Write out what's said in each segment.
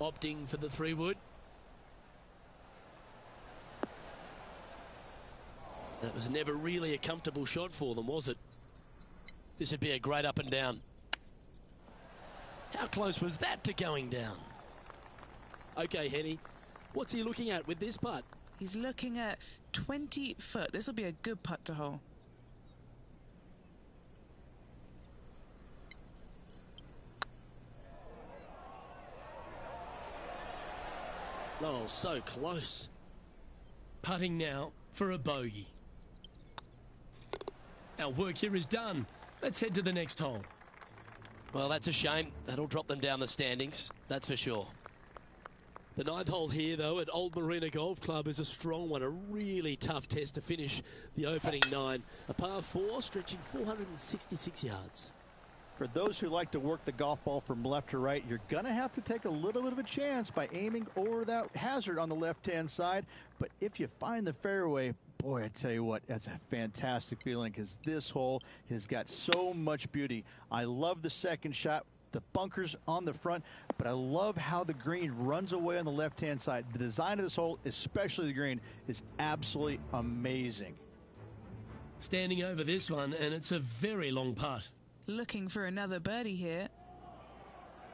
opting for the 3-wood. That was never really a comfortable shot for them, was it? This would be a great up and down. How close was that to going down? Okay, Henny, what's he looking at with this putt? He's looking at 20 foot. This will be a good putt to hole. Oh, so close. Putting now for a bogey. Our work here is done. Let's head to the next hole. Well, that's a shame. That'll drop them down the standings, that's for sure. The 9th hole here, though, at Old Marina Golf Club is a strong one, a really tough test to finish the opening 9. A par 4 stretching 466 yards. For those who like to work the golf ball from left to right, you're going to have to take a little bit of a chance by aiming over that hazard on the left-hand side. But if you find the fairway, boy, I tell you what, that's a fantastic feeling because this hole has got so much beauty. I love the second shot, the bunkers on the front, but I love how the green runs away on the left-hand side. The design of this hole, especially the green, is absolutely amazing. Standing over this one, and it's a very long putt. Looking for another birdie here.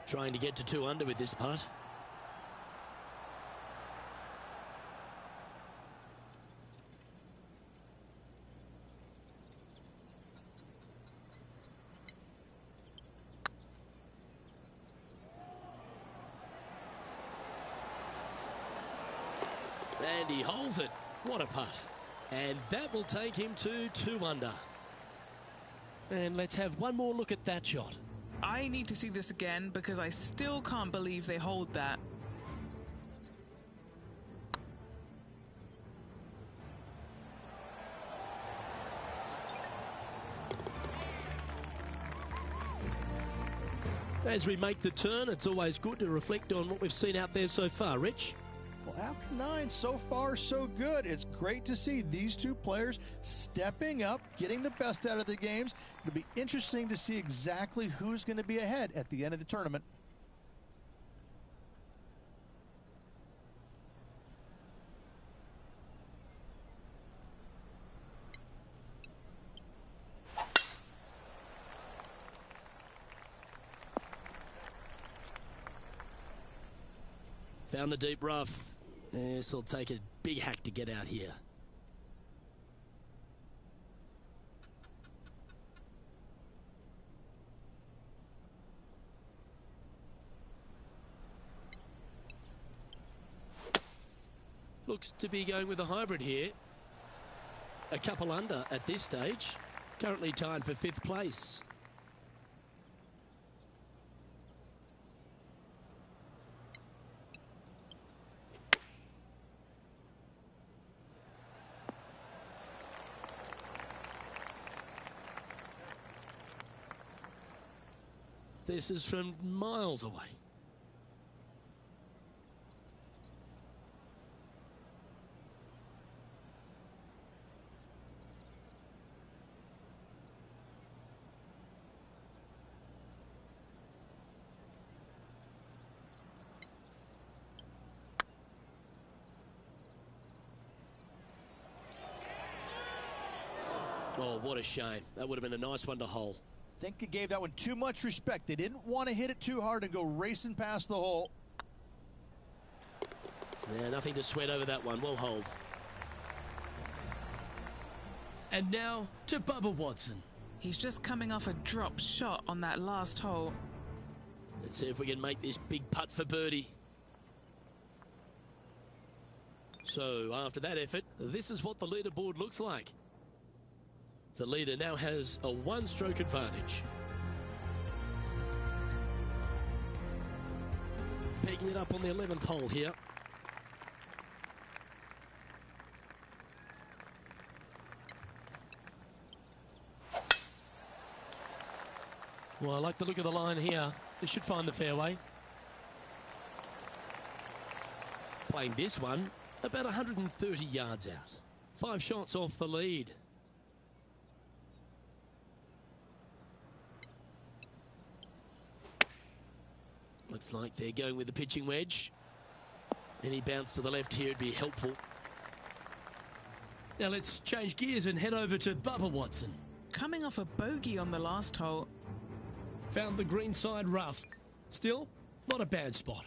Trying to get to 2 under with this putt. And he holds it. What a putt. And that will take him to 2 under. And let's have one more look at that shot. I need to see this again because I still can't believe they hold that. As we make the turn, it's always good to reflect on what we've seen out there so far. Rich? Well, after 9, so far so good. It's great to see these two players stepping up, getting the best out of their games. It'll be interesting to see exactly who's going to be ahead at the end of the tournament. Found the deep rough. This will take a big hack to get out here. Looks to be going with a hybrid here. A couple under at this stage. Currently tied for 5th place. This is from miles away. Oh, what a shame. That would have been a nice one to hole. I think they gave that one too much respect. They didn't want to hit it too hard and go racing past the hole. Yeah, nothing to sweat over that one. Well hold. And now to Bubba Watson. He's just coming off a drop shot on that last hole. Let's see if we can make this big putt for birdie. So after that effort, this is what the leaderboard looks like. The leader now has a 1-stroke advantage. Pegging it up on the 11th hole here. Well, I like the look of the line here. They should find the fairway. Playing this one about 130 yards out. 5 shots off the lead. Looks like they're going with the pitching wedge. Any bounce to the left here would be helpful. Now let's change gears and head over to Bubba Watson. Coming off a bogey on the last hole. Found the green side rough. Still, not a bad spot.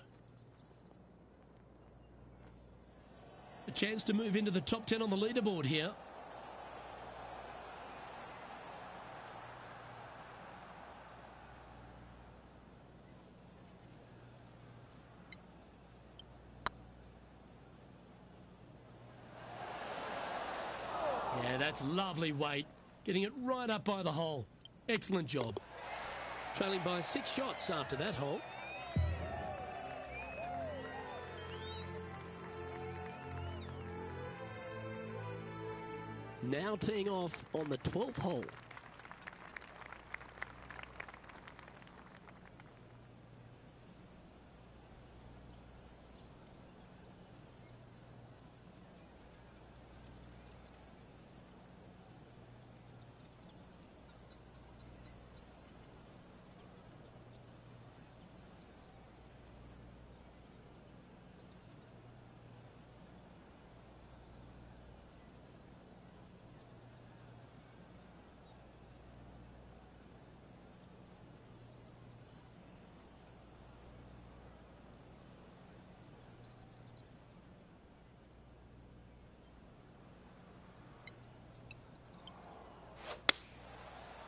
A chance to move into the top 10 on the leaderboard here. Yeah, that's lovely weight. Getting it right up by the hole. Excellent job. Trailing by 6 shots after that hole. Now teeing off on the 12th hole.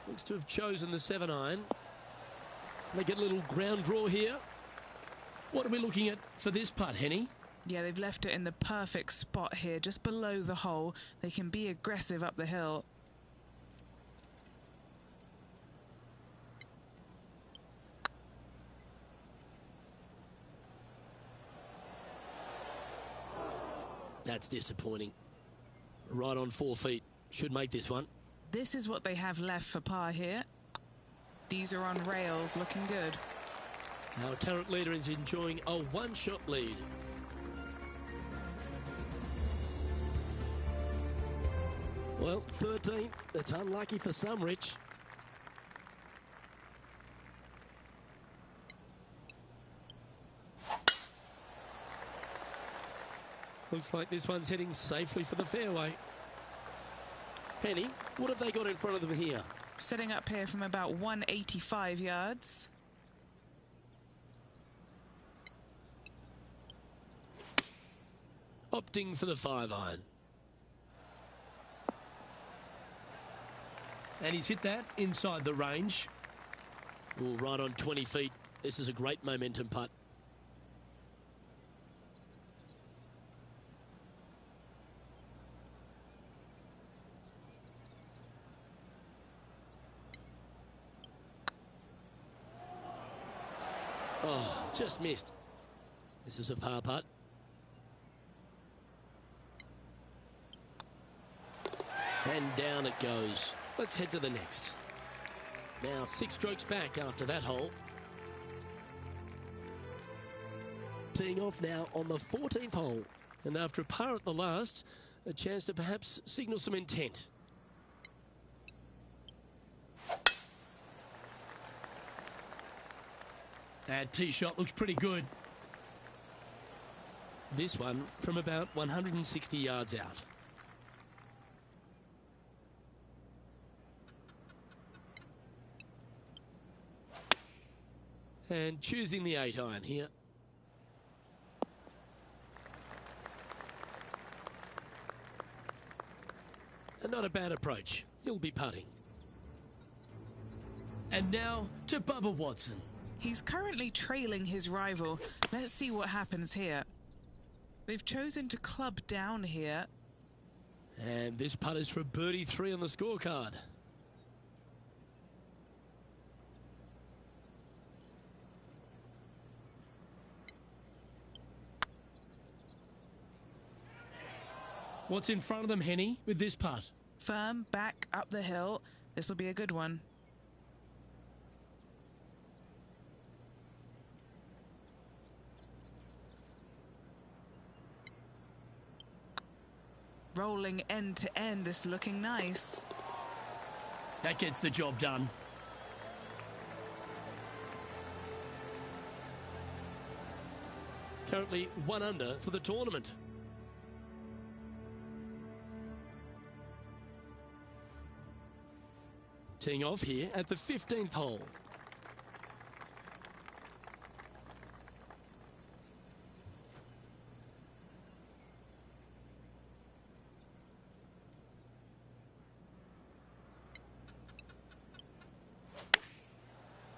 Looks to have chosen the 7-iron. They get a little ground draw here. What are we looking at for this putt, Henny? Yeah, they've left it in the perfect spot here, just below the hole. They can be aggressive up the hill. That's disappointing. Right on 4 feet. Should make this one. This is what they have left for par here. These are on rails, looking good. Our current leader is enjoying a 1-shot lead. Well, 13th. That's unlucky for some, Rich. Looks like this one's heading safely for the fairway. Penny, what have they got in front of them here? Setting up here from about 185 yards. Opting for the 5-iron. And he's hit that inside the range. Ooh, right on 20 feet. This is a great momentum putt. Oh, just missed. This is a par putt. And down it goes. Let's head to the next. Now 6 strokes back after that hole. Teeing off now on the 14th hole. And after a par at the last, a chance to perhaps signal some intent. That tee shot looks pretty good. This one from about 160 yards out. And choosing the 8-iron here. And not a bad approach. He'll be putting. And now to Bubba Watson. He's currently trailing his rival. Let's see what happens here. They've chosen to club down here. And this putt is for birdie 3 on the scorecard. What's in front of them, Henny, with this putt? Firm, back, up the hill. This will be a good one. Rolling end to end, this looking nice. That gets the job done. currently 1 under for the tournament. Teeing off here at the 15th hole.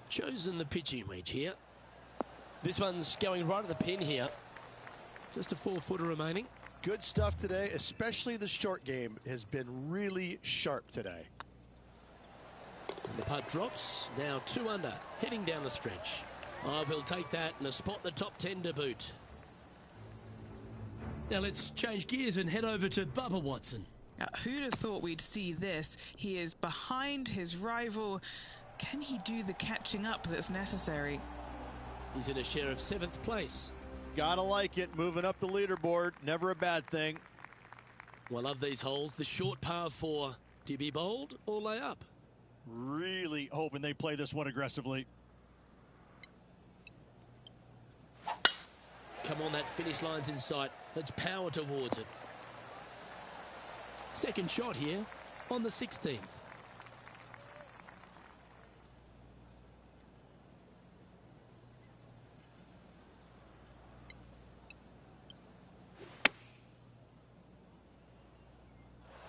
Chosen the pitching wedge here. This one's going right at the pin here. Just a 4-footer remaining. Good stuff today, especially the short game has been really sharp today. And the putt drops. Now 2 under, heading down the stretch. Oh, he'll take that and a spot in the top 10 to boot. Now let's change gears and head over to Bubba Watson. Who'd have thought we'd see this? He is behind his rival. Can he do the catching up that's necessary? He's in a share of 7th place. Gotta like it, moving up the leaderboard, never a bad thing. Well, I love these holes. The short par 4. Do you be bold or lay up? Really hoping they play this one aggressively. Come on, that finish line's in sight. Let's power towards it. Second shot here on the 16th.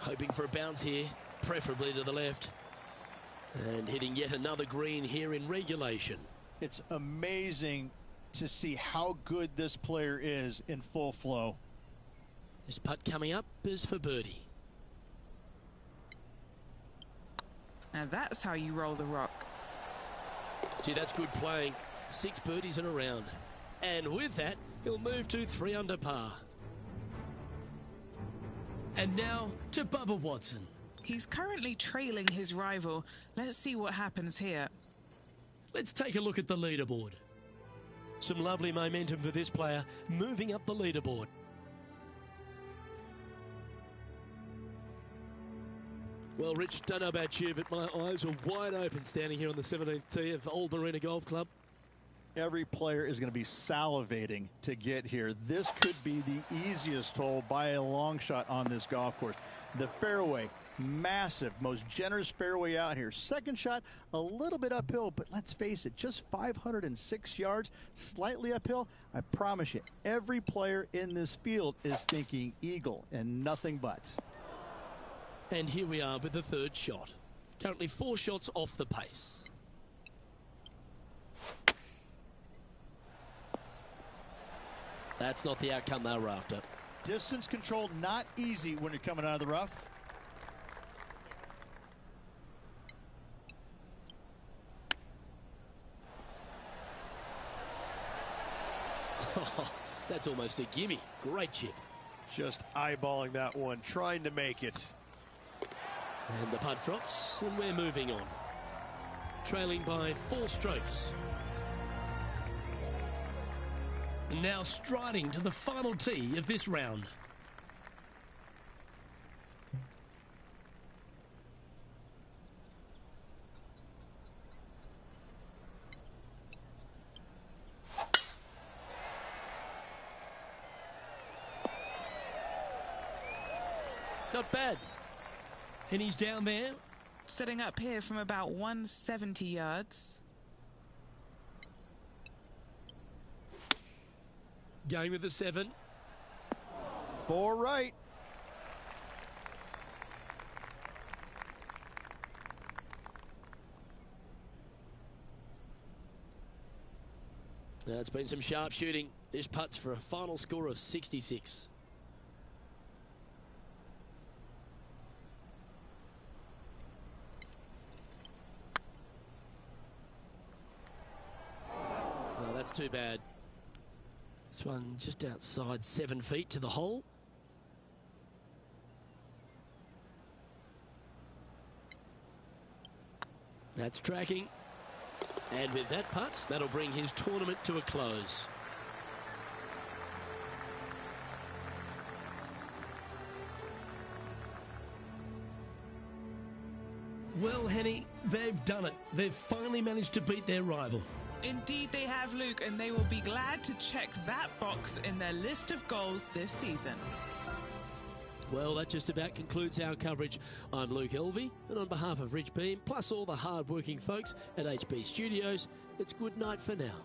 Hoping for a bounce here, preferably to the left. And hitting yet another green here in regulation. It's amazing to see how good this player is in full flow. This putt coming up is for birdie. Now that's how you roll the rock. Gee, that's good playing. 6 birdies in a round. And with that, he'll move to 3 under par. And now to Bubba Watson. He's currently trailing his rival. Let's see what happens here. Let's take a look at the leaderboard. Some lovely momentum for this player, moving up the leaderboard. Well, Rich, don't know about you, but my eyes are wide open standing here on the 17th tee of Old Marina Golf Club. Every player is going to be salivating to get here. This could be the easiest hole by a long shot on this golf course. The fairway, massive, most generous fairway out here. Second shot, a little bit uphill, but let's face it, just 506 yards, slightly uphill. I promise you, every player in this field is thinking eagle and nothing but. And here we are with the 3rd shot. Currently 4 shots off the pace. That's not the outcome they were after. Distance control not easy when you're coming out of the rough. That's almost a gimme. Great chip. Just eyeballing that one, trying to make it. And the putt drops, and we're moving on. Trailing by 4 strokes. And now striding to the final tee of this round. Not bad. And he's down there. Setting up here from about 170 yards. Going with the 7. 4 right. Now it's been some sharp shooting. This putt's for a final score of 66. Oh, that's too bad. This one just outside 7 feet to the hole. That's tracking. And with that putt, that'll bring his tournament to a close. Well, Henny, they've done it. They've finally managed to beat their rival. Indeed they have, Luke, and they will be glad to check that box in their list of goals this season. Well, that just about concludes our coverage. I'm Luke Elvey, and on behalf of Rich Beam, plus all the hard-working folks at HB Studios, it's good night for now.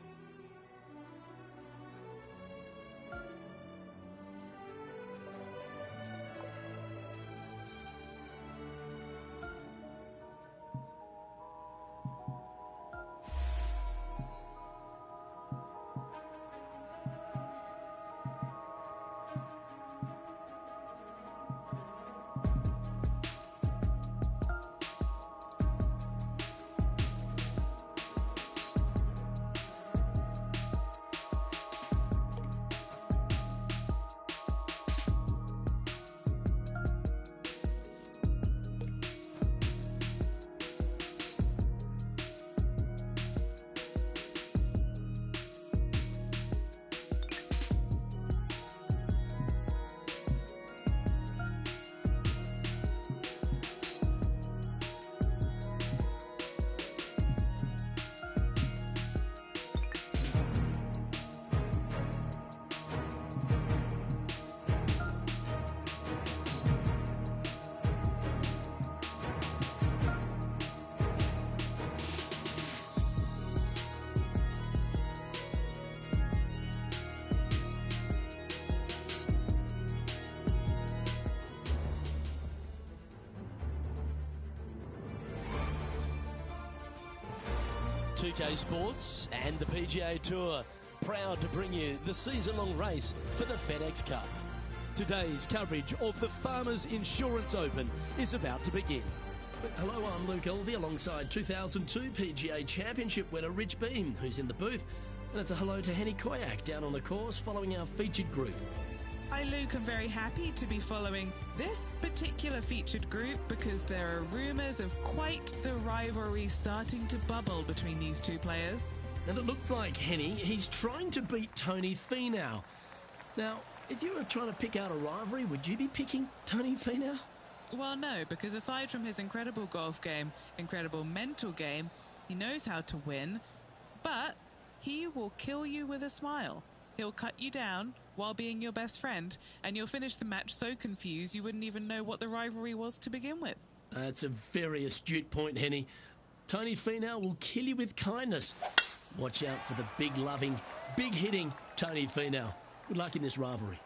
TK Sports and the PGA Tour, proud to bring you the season-long race for the FedEx Cup. Today's coverage of the Farmers Insurance Open is about to begin. Hello, I'm Luke Elvey alongside 2002 PGA Championship winner Rich Beam, who's in the booth. And it's a hello to Henny Koyak down on the course following our featured group. Hi Luke, I'm very happy to be following this particular featured group because there are rumours of quite the rivalry starting to bubble between these two players. And it looks like, Henny, he's trying to beat Tony Finau. Now, if you were trying to pick out a rivalry, would you be picking Tony Finau? Well, no, because aside from his incredible golf game, incredible mental game, he knows how to win, but he will kill you with a smile. He'll cut you down while being your best friend, and you'll finish the match so confused you wouldn't even know what the rivalry was to begin with. That's a very astute point, Henny. Tony Finau will kill you with kindness. Watch out for the big loving, big hitting Tony Finau. Good luck in this rivalry.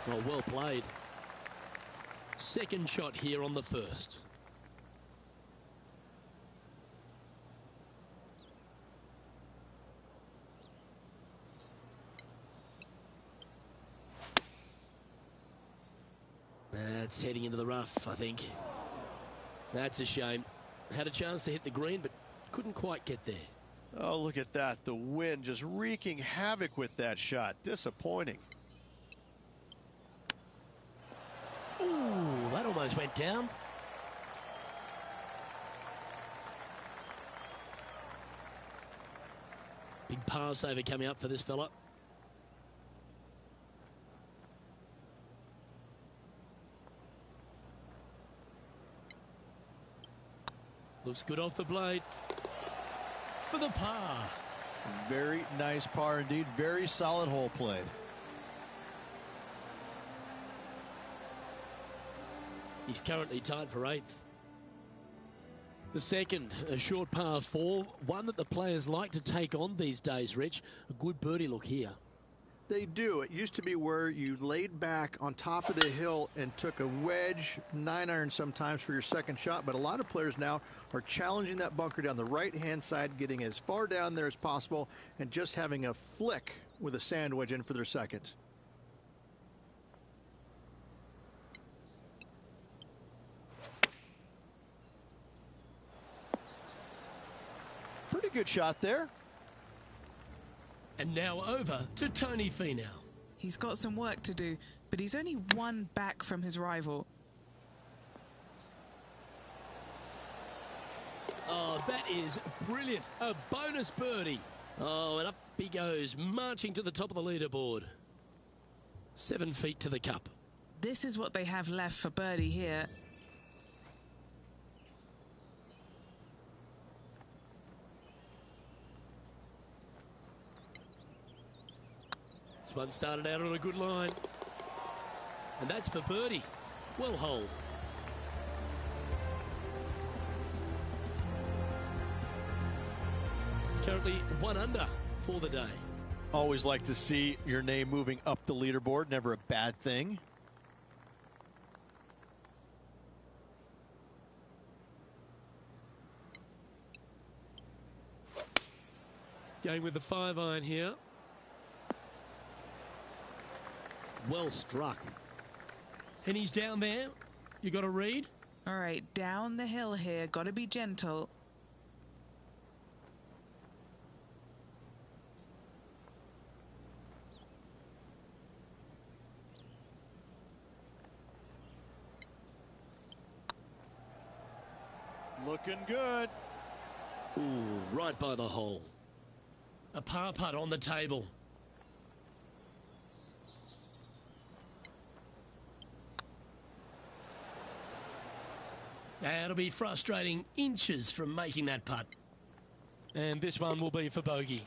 Well played. Second shot here on the first. That's heading into the rough, I think. That's a shame. Had a chance to hit the green, but couldn't quite get there. Oh, look at that. The wind just wreaking havoc with that shot. Disappointing. Ooh, that almost went down. Big par saver coming up for this fella. Looks good off the blade. For the par. Very nice par indeed. Very solid hole played. He's currently tied for 8th. The second, a short par 4, one that the players like to take on these days, Rich. A good birdie look here. They do. It used to be where you laid back on top of the hill and took a wedge, 9-iron sometimes for your second shot, but a lot of players now are challenging that bunker down the right-hand side, getting as far down there as possible, and just having a flick with a sand wedge in for their second. Pretty good shot there. And now over to Tony Finau. He's got some work to do, but he's only one back from his rival. Oh, that is brilliant. A bonus birdie. Oh, and up he goes, marching to the top of the leaderboard. 7 feet to the cup. This is what they have left for birdie here. This one started out on a good line. And that's for birdie. Well holed. Currently 1 under for the day. Always like to see your name moving up the leaderboard. Never a bad thing. Going with the 5-iron here. Well struck. And he's down there. You got to read. All right, down the hill here. Got to be gentle. Looking good. Ooh, right by the hole. A par putt on the table. That'll be frustrating, inches from making that putt. And this one will be for bogey.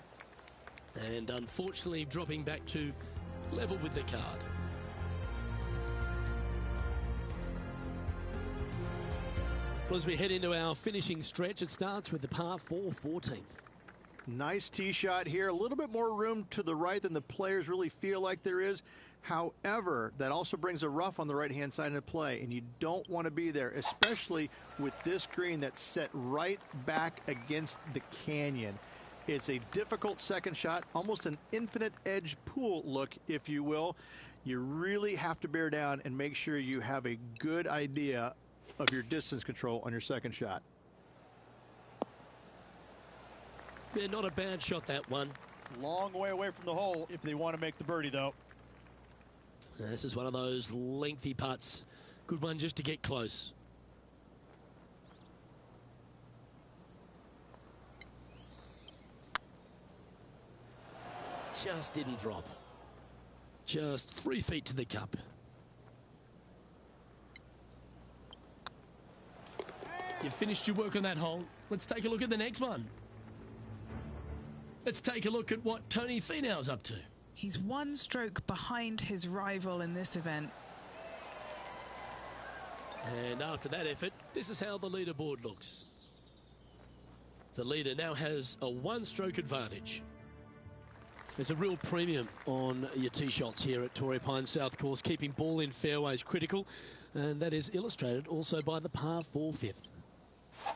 And unfortunately dropping back to level with the card. Well, as we head into our finishing stretch, it starts with the par 4 14th. Nice tee shot here. A little bit more room to the right than the players really feel like there is. However, that also brings a rough on the right-hand side into play, and you don't want to be there, especially with this green that's set right back against the canyon. It's a difficult second shot, almost an infinite edge pool look, if you will. You really have to bear down and make sure you have a good idea of your distance control on your second shot. Yeah, not a bad shot, that one. Long way away from the hole if they want to make the birdie, though. This is one of those lengthy putts. Good one just to get close. Just didn't drop. Just 3 feet to the cup. You've finished your work on that hole. Let's take a look at the next one. Let's take a look at what Tony Finau's up to. He's 1 stroke behind his rival in this event. And after that effort, this is how the leaderboard looks. The leader now has a 1-stroke advantage. There's a real premium on your tee shots here at Torrey Pines South Course, keeping ball in fairways critical, and that is illustrated also by the par 4 5th.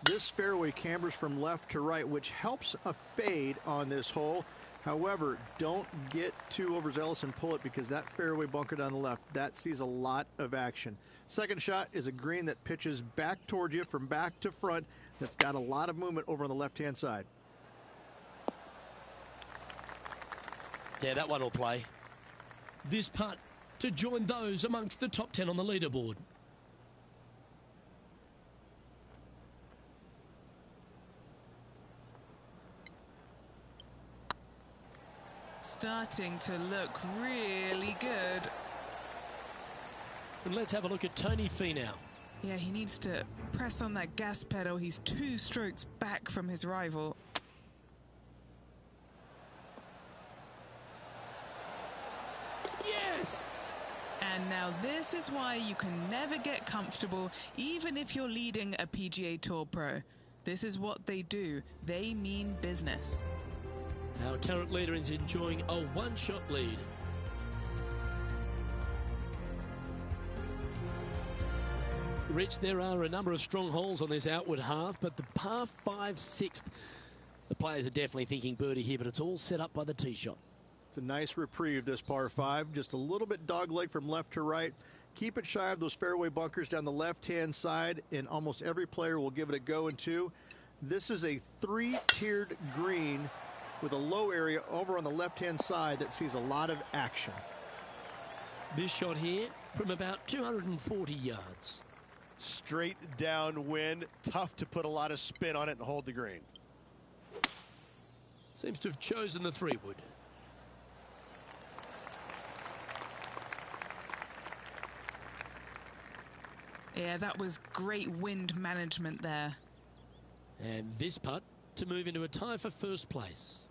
This fairway cambers from left to right, which helps a fade on this hole. However, don't get too overzealous and pull it, because that fairway bunker down the left, that sees a lot of action. Second shot is a green that pitches back towards you from back to front. That's got a lot of movement over on the left-hand side. Yeah, that one will play. This putt to join those amongst the top 10 on the leaderboard. Starting to look really good. And let's have a look at Tony Finau. Yeah, he needs to press on that gas pedal. He's 2 strokes back from his rival. Yes! And now this is why you can never get comfortable, even if you're leading a PGA Tour pro. This is what they do. They mean business. Our current leader is enjoying a 1-shot lead. Rich, there are a number of strong holes on this outward half, but the par 5 6th, the players are definitely thinking birdie here, but it's all set up by the tee shot. It's a nice reprieve, this par 5. Just a little bit dogleg from left to right. Keep it shy of those fairway bunkers down the left-hand side, and almost every player will give it a go in 2. This is a 3-tiered green with a low area over on the left-hand side that sees a lot of action. This shot here from about 240 yards. Straight downwind. Tough to put a lot of spin on it and hold the green. Seems to have chosen the 3-wood. Yeah, that was great wind management there. And this putt to move into a tie for first place.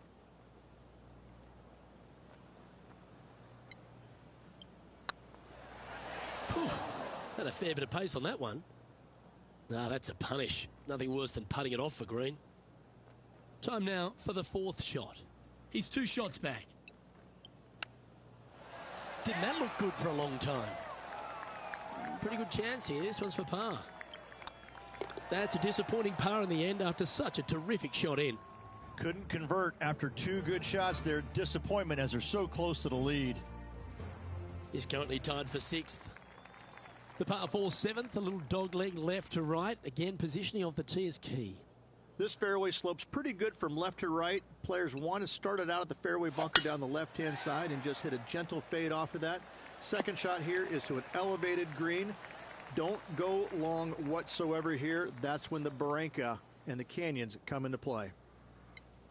Whew, had a fair bit of pace on that one. Nah, that's a punish. Nothing worse than putting it off for green. Time now for the fourth shot. He's 2 shots back. Didn't that look good for a long time? Pretty good chance here. This one's for par. That's a disappointing par in the end after such a terrific shot in. Couldn't convert after 2 good shots there. Disappointment as they're so close to the lead. He's currently tied for 6th. The par 4 7th, a little dog leg left to right. Again, positioning of the tee is key. This fairway slopes pretty good from left to right. Players want to start it out at the fairway bunker down the left-hand side and just hit a gentle fade off of that. Second shot here is to an elevated green. Don't go long whatsoever here. That's when the Barranca and the canyons come into play.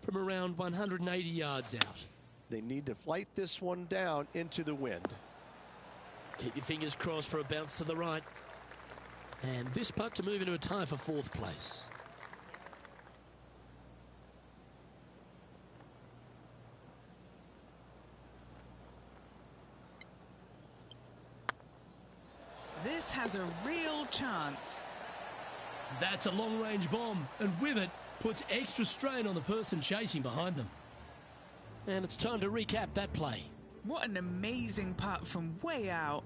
From around 180 yards out. They need to flight this one down into the wind. Keep your fingers crossed for a bounce to the right. And this putt to move into a tie for 4th place. This has a real chance. That's a long-range bomb, and with it, puts extra strain on the person chasing behind them. And it's time to recap that play. What an amazing putt from way out.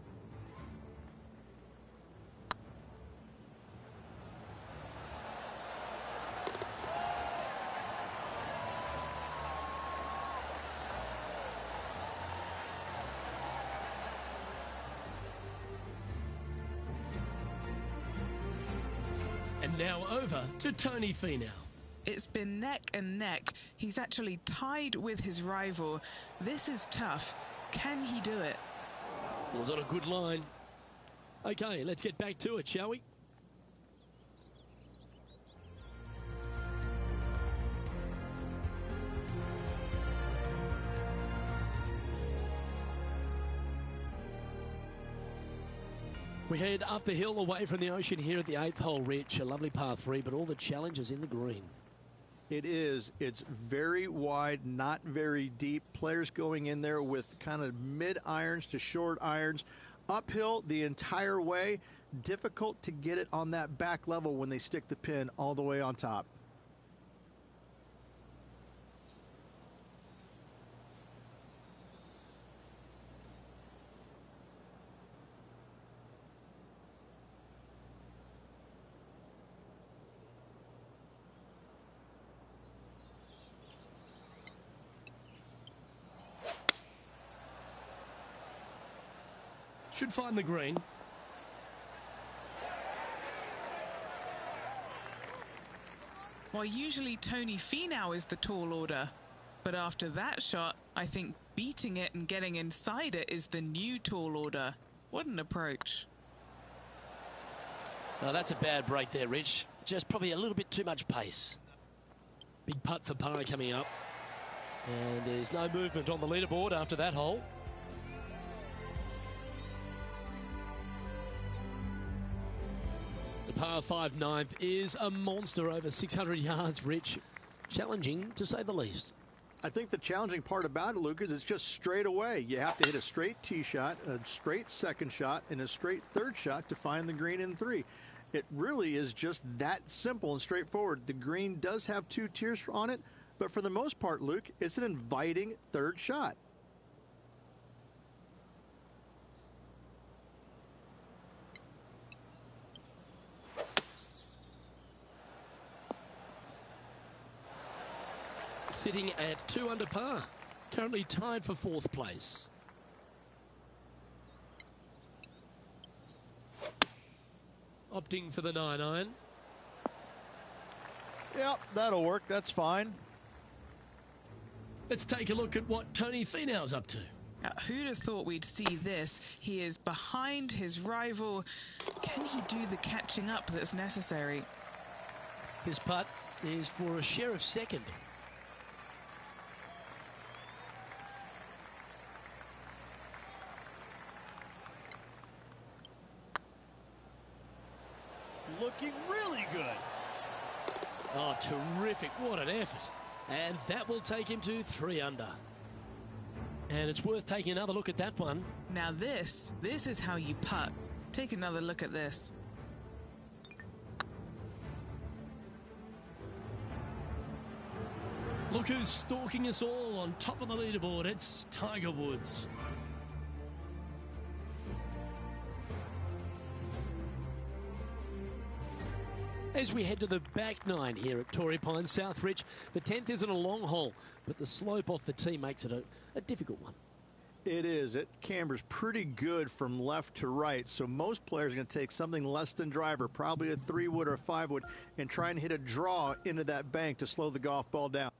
And now over to Tony Finau. It's been neck and neck. He's actually tied with his rival. This is tough. Can he do it? Was on a good line. Okay, let's get back to it, shall we? We head up the hill away from the ocean here at the 8th hole, Rich. A lovely par 3, but all the challenges in the green. It is. It's very wide, not very deep. Players going in there with kind of mid irons to short irons. Uphill the entire way. Difficult to get it on that back level when they stick the pin all the way on top. Should find the green. Well, usually Tony Finau is the tall order. But after that shot, I think beating it and getting inside it is the new tall order. What an approach. Oh, that's a bad break there, Rich. Just probably a little bit too much pace. Big putt for par coming up. And there's no movement on the leaderboard after that hole. The par 5 9th is a monster over 600 yards, Rich. Challenging, to say the least. I think the challenging part about it, Luke, is it's just straight away. You have to hit a straight tee shot, a straight second shot, and a straight third shot to find the green in 3. It really is just that simple and straightforward. The green does have 2 tiers on it, but for the most part, Luke, it's an inviting third shot. Sitting at 2 under par, currently tied for 4th place. Opting for the 9-iron. Yep, that'll work. That's fine. Let's take a look at what Tony Finau's up to. Now, who'd have thought we'd see this? He is behind his rival. Can he do the catching up that's necessary? This putt is for a share of second. Looking really good. Oh, terrific. What an effort. And that will take him to 3 under. And it's worth taking another look at that one. Now this is how you putt. Take another look at this. Look who's stalking us all on top of the leaderboard. It's Tiger Woods. As we head to the back nine here at Torrey Pines, Southridge, the 10th isn't a long hole, but the slope off the tee makes it a difficult one. It is. It cambers pretty good from left to right, so most players are going to take something less than driver, probably a 3-wood or a 5-wood, and try and hit a draw into that bank to slow the golf ball down.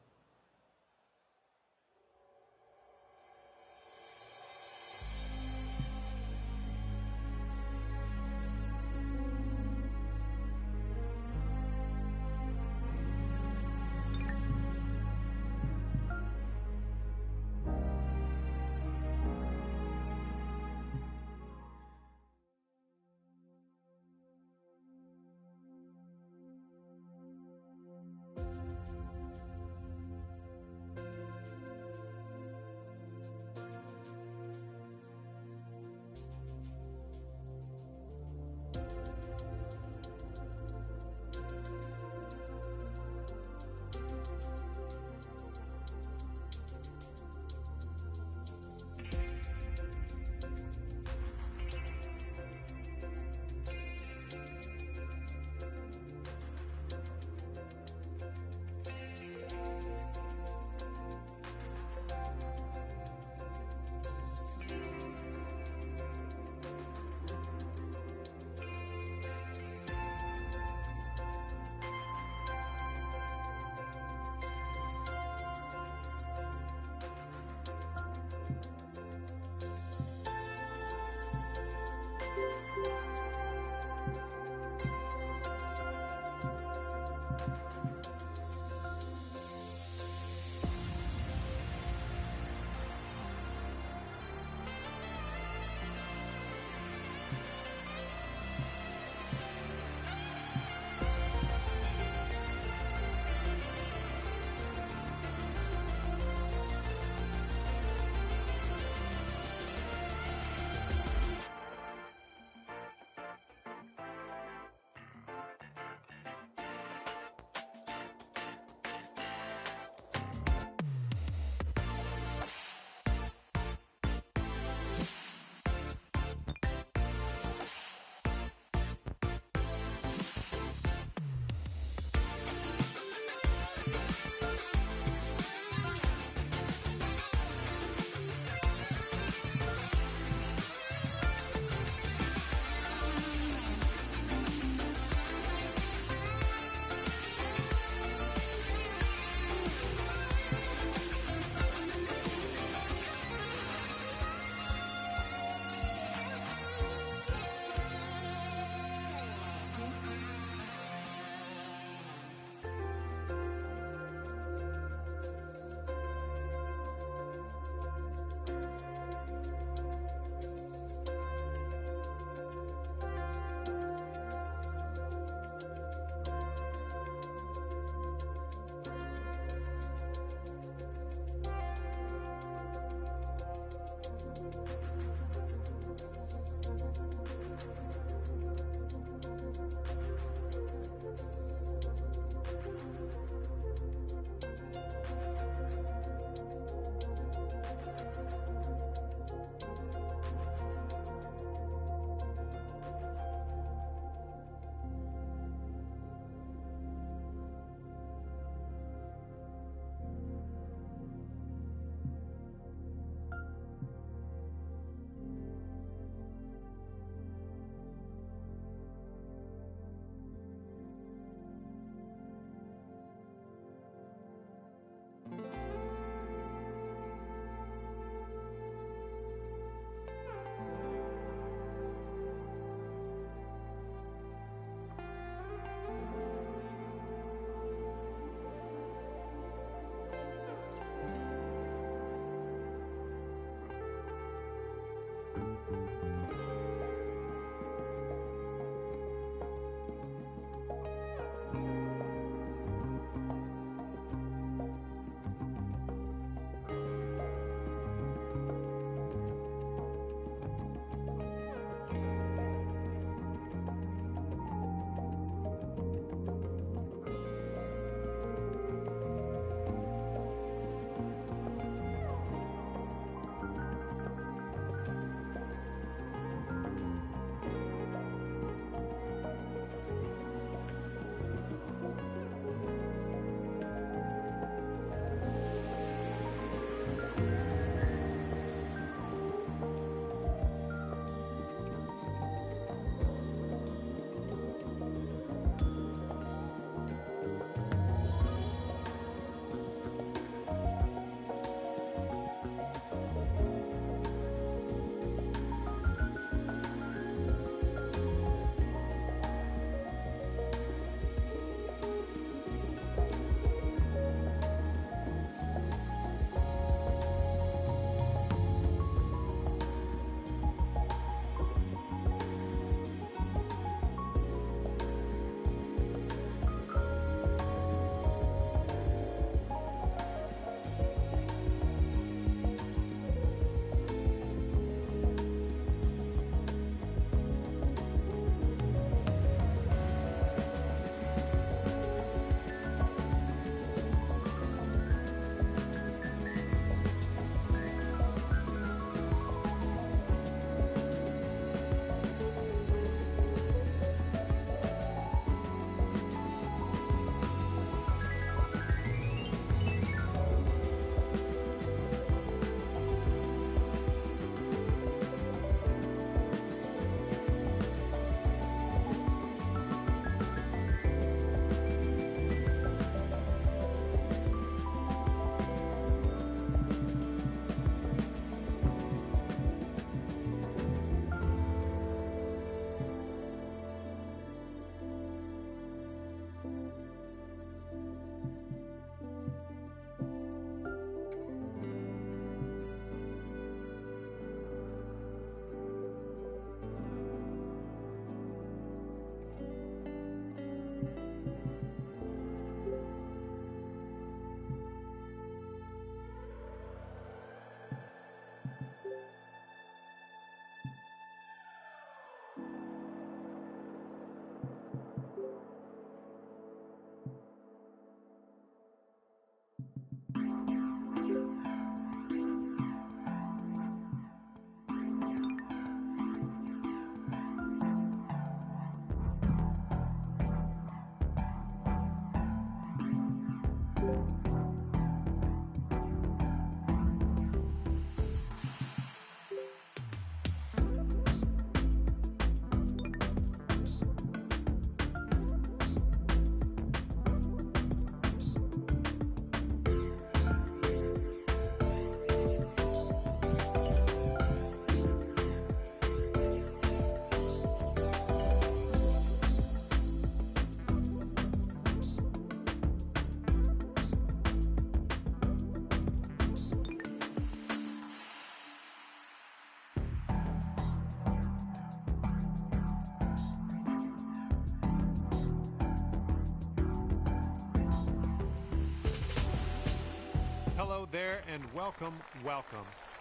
Hello there and welcome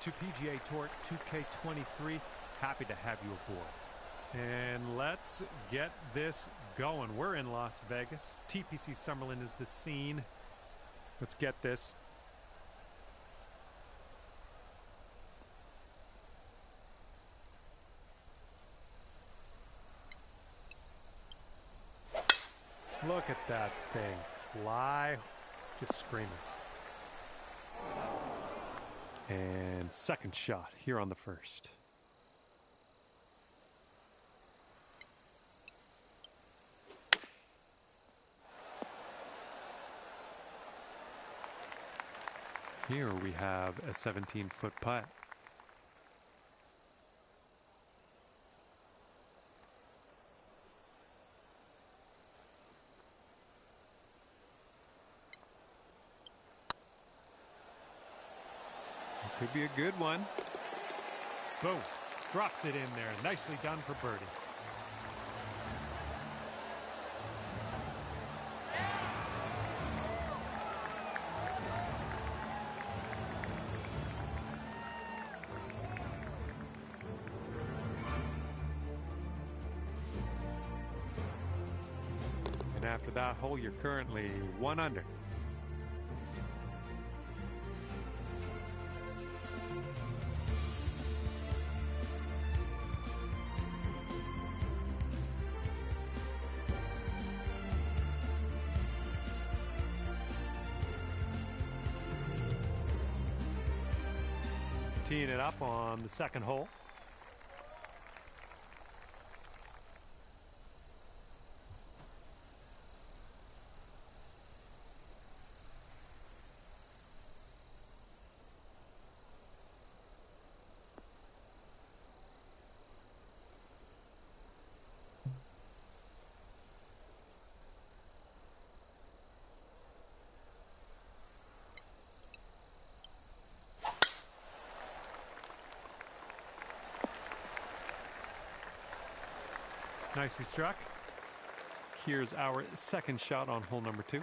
to PGA Tour 2K23. Happy to have you aboard. And let's get this going. We're in Las Vegas. TPC Summerlin is the scene. Let's get this. Look at that thing fly. Just screaming. And second shot here on the first. Here we have a 17-foot putt. Could be a good one. Boom. Drops it in there. Nicely done for birdie. And after that hole, you're currently 1 under. Teeing it up on the second hole. Nicely struck. Here's our second shot on hole number 2.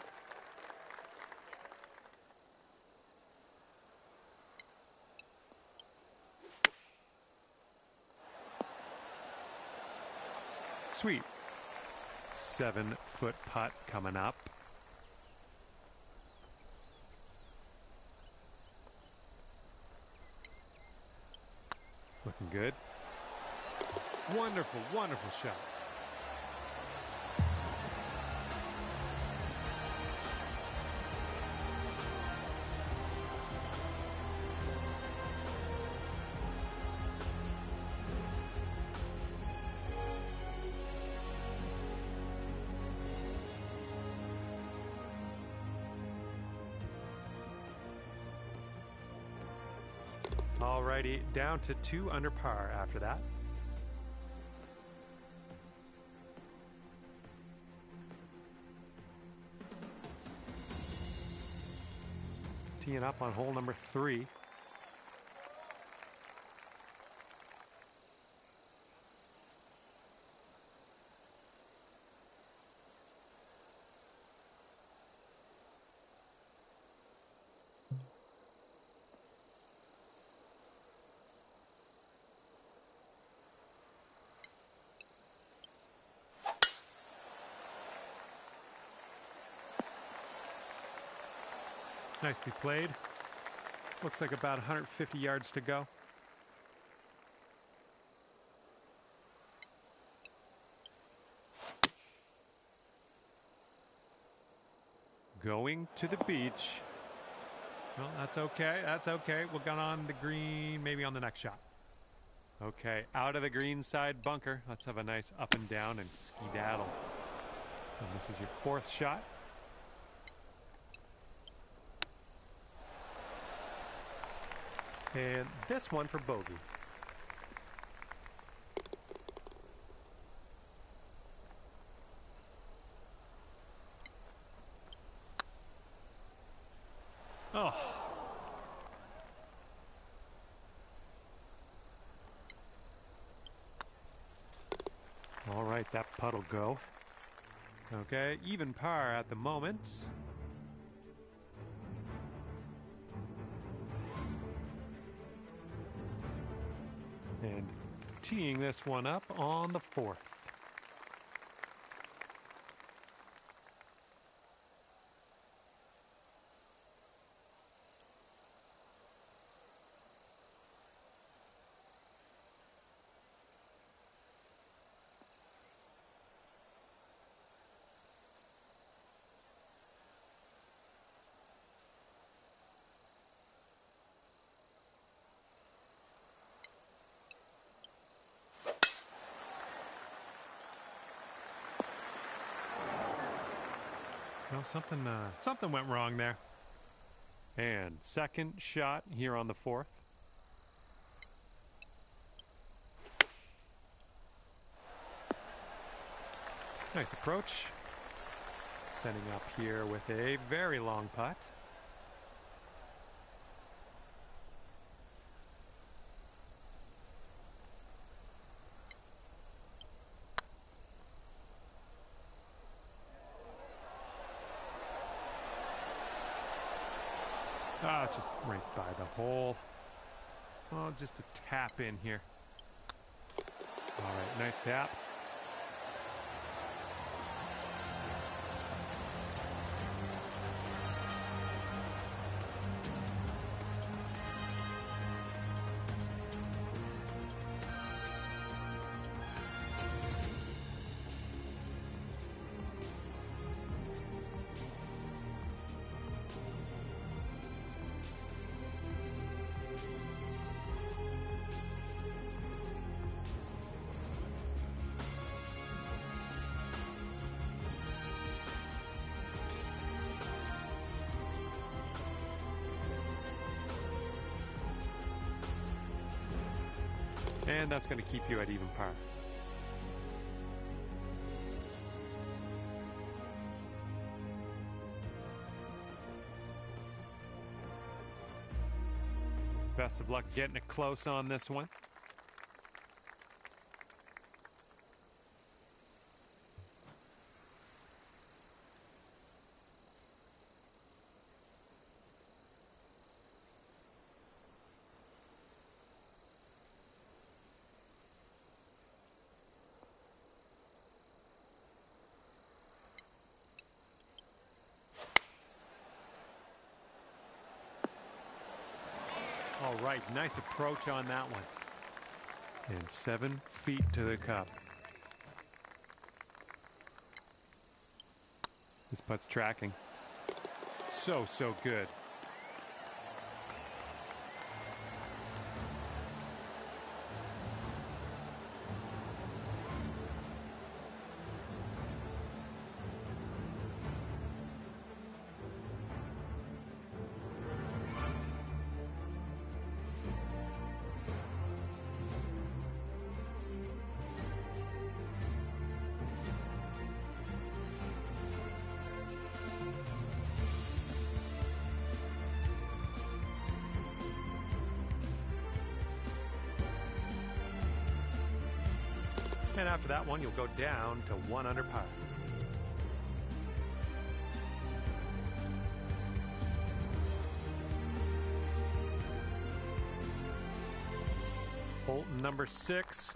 Sweet. 7-foot putt coming up. Looking good. Wonderful, wonderful shot. Alrighty, down to 2 under par after that. Teeing up on hole number 3. Nicely played. Looks like about 150 yards to go. Going to the beach. Well, that's okay. That's okay. We'll get on the green, maybe on the next shot. Okay, out of the green side bunker. Let's have a nice up and down and skedaddle. And this is your fourth shot. And this one for bogey. Oh. All right, that putt'll go. Okay, even par at the moment. And teeing this one up on the fourth. Well, something went wrong there. And second shot here on the fourth. Nice approach. Setting up here with a very long putt. Ah, just right by the hole. Oh, just a tap in here. All right, nice tap. And that's going to keep you at even par. Best of luck getting it close on this one. All right, nice approach on that one. And 7 feet to the cup. This putt's tracking. So good. And after that one, you'll go down to 1 under par. Hole number 6.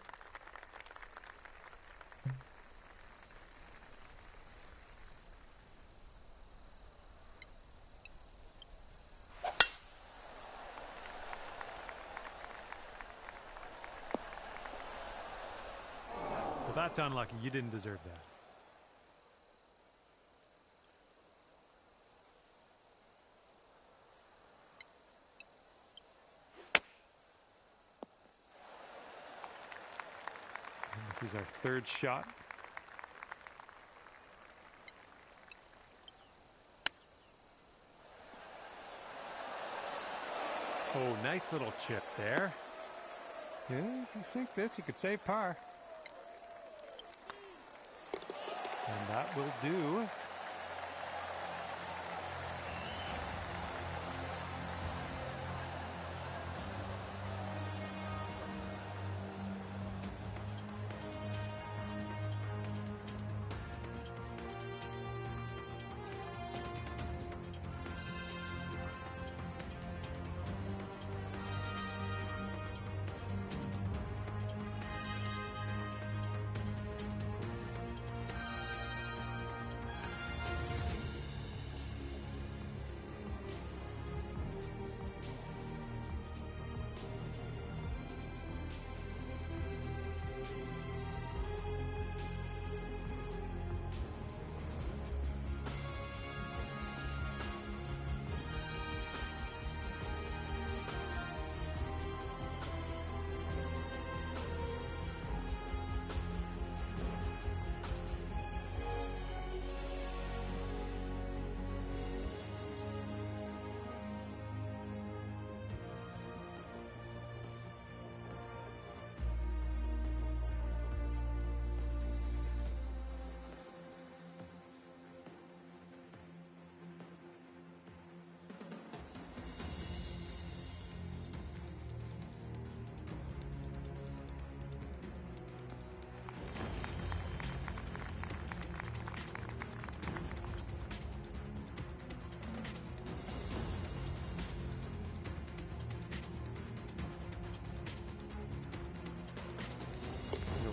That's unlucky. You didn't deserve that. And this is our third shot. Oh, nice little chip there. Yeah, if you sink this, you could save par. And that will do.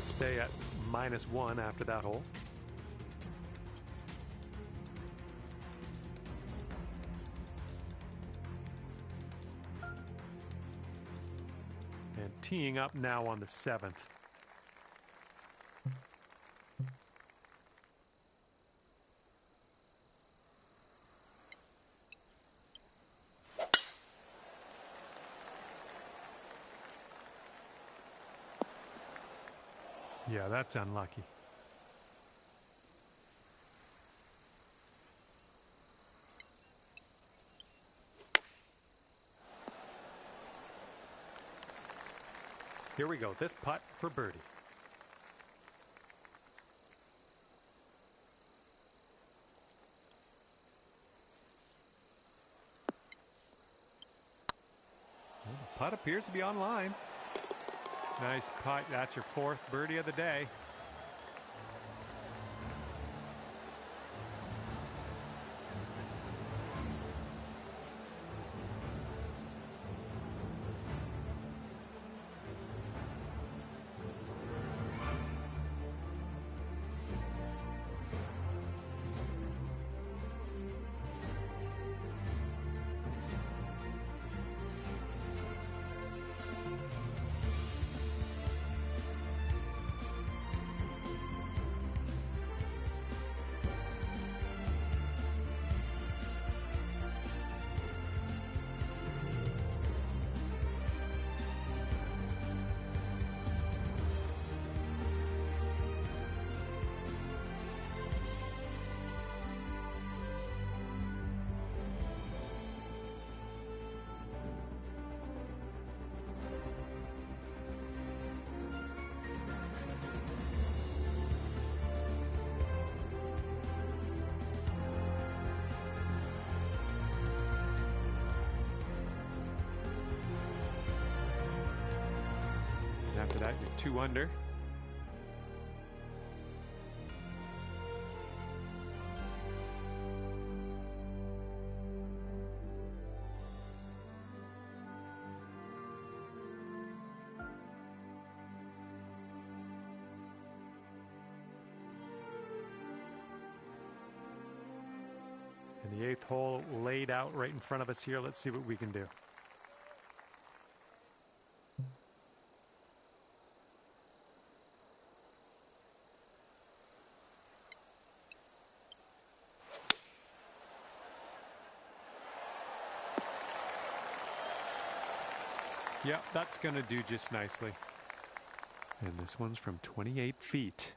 Stay at -1 after that hole. And teeing up now on the 7th. Yeah, that's unlucky. Here we go. This putt for birdie. Well, the putt appears to be on line. Nice putt. That's your 4th birdie of the day. After that, you're 2 under. And the 8th hole laid out right in front of us here. Let's see what we can do. Yep, that's going to do just nicely. And this one's from 28 feet.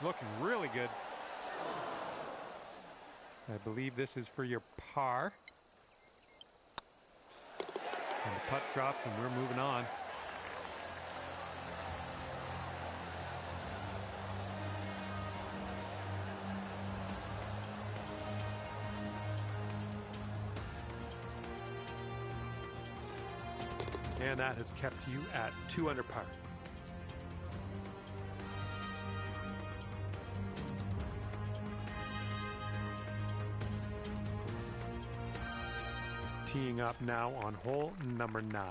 Looking really good. I believe this is for your par. And the putt drops and we're moving on. And that has kept you at 2 under par. Teeing up now on hole number 9.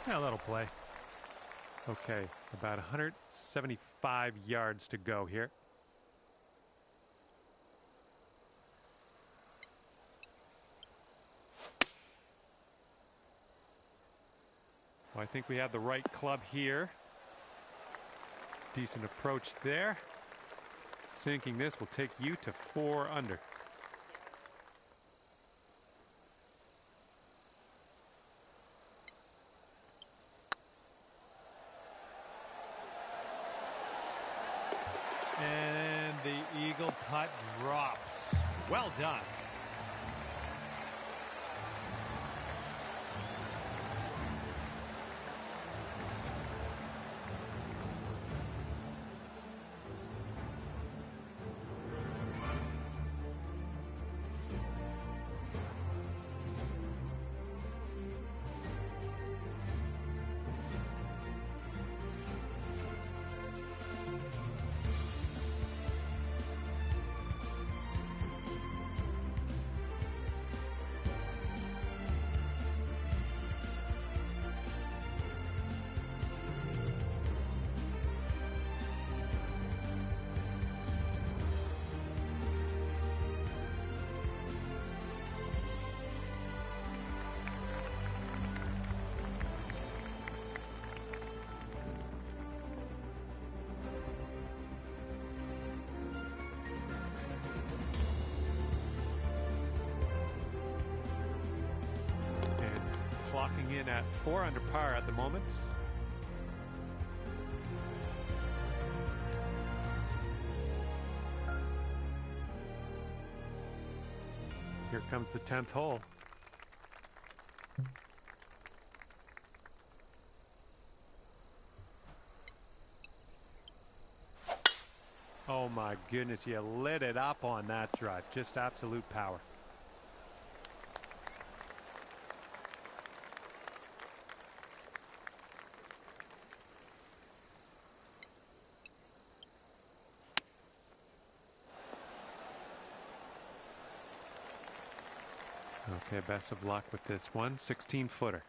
Yeah, that'll play. Okay, about 175 yards to go here. Well, I think we have the right club here. Decent approach there. Sinking this will take you to 4 under. And the eagle putt drops. Well done. Clocking in at 4 under par at the moment. Here comes the 10th hole. Oh my goodness, you lit it up on that drive. Just absolute power. Okay, best of luck with this one. 16-footer.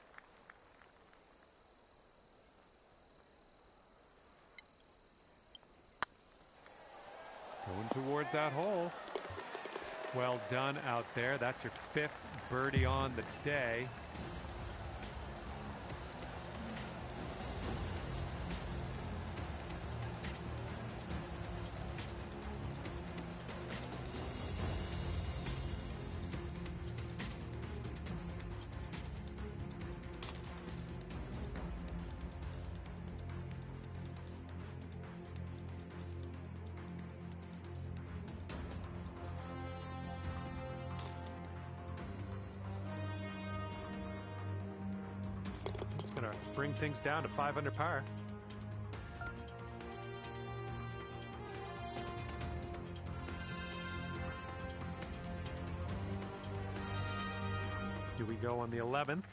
Going towards that hole. Well done out there. That's your 5th birdie on the day. Gonna bring things down to 5 under par. Here we go on the 11th.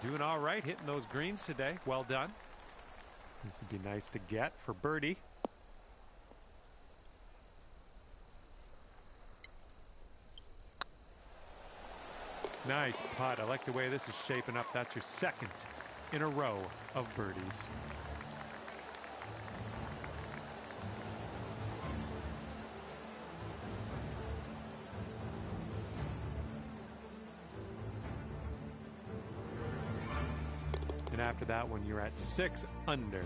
Doing all right, hitting those greens today. Well done. This would be nice to get for birdie. Nice putt. I like the way this is shaping up. That's your second in a row of birdies. And after that one, you're at 6 under.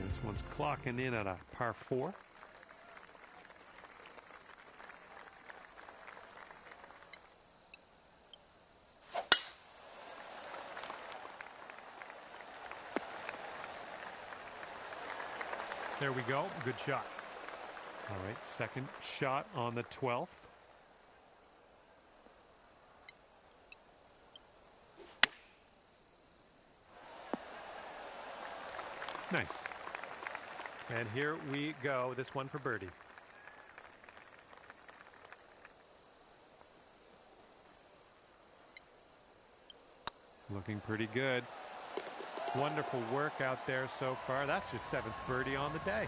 This one's clocking in at a par 4. There we go. Good shot. All right, second shot on the 12th. Nice. And here we go. This one for birdie. Looking pretty good. Wonderful work out there so far. That's your 7th birdie on the day.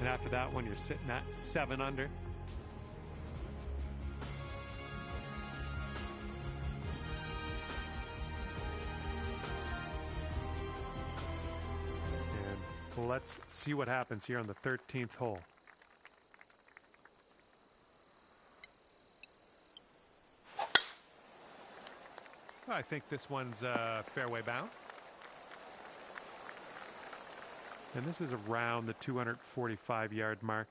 And after that one, you're sitting at 7 under. And let's see what happens here on the 13th hole. I think this one's fairway bound. And this is around the 245-yard mark.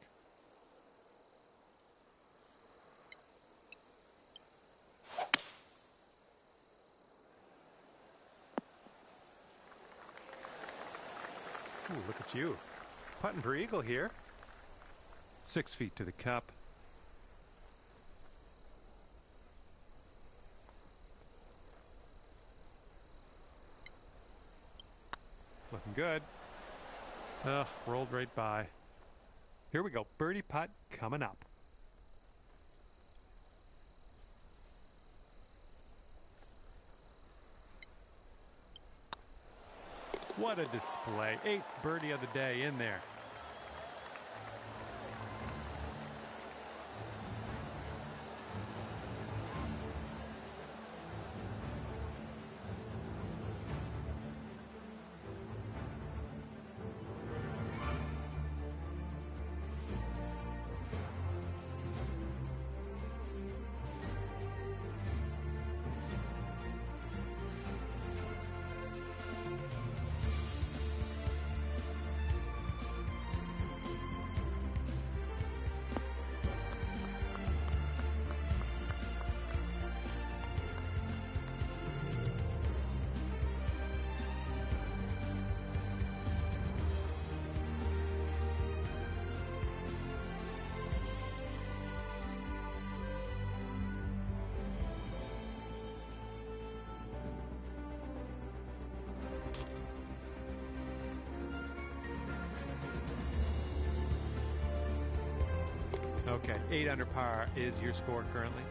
Ooh, look at you. Putting for eagle here. 6 feet to the cup. Looking good. Rolled right by. Here we go. Birdie putt coming up. What a display. 8th birdie of the day in there. Okay, 8 under par is your score currently.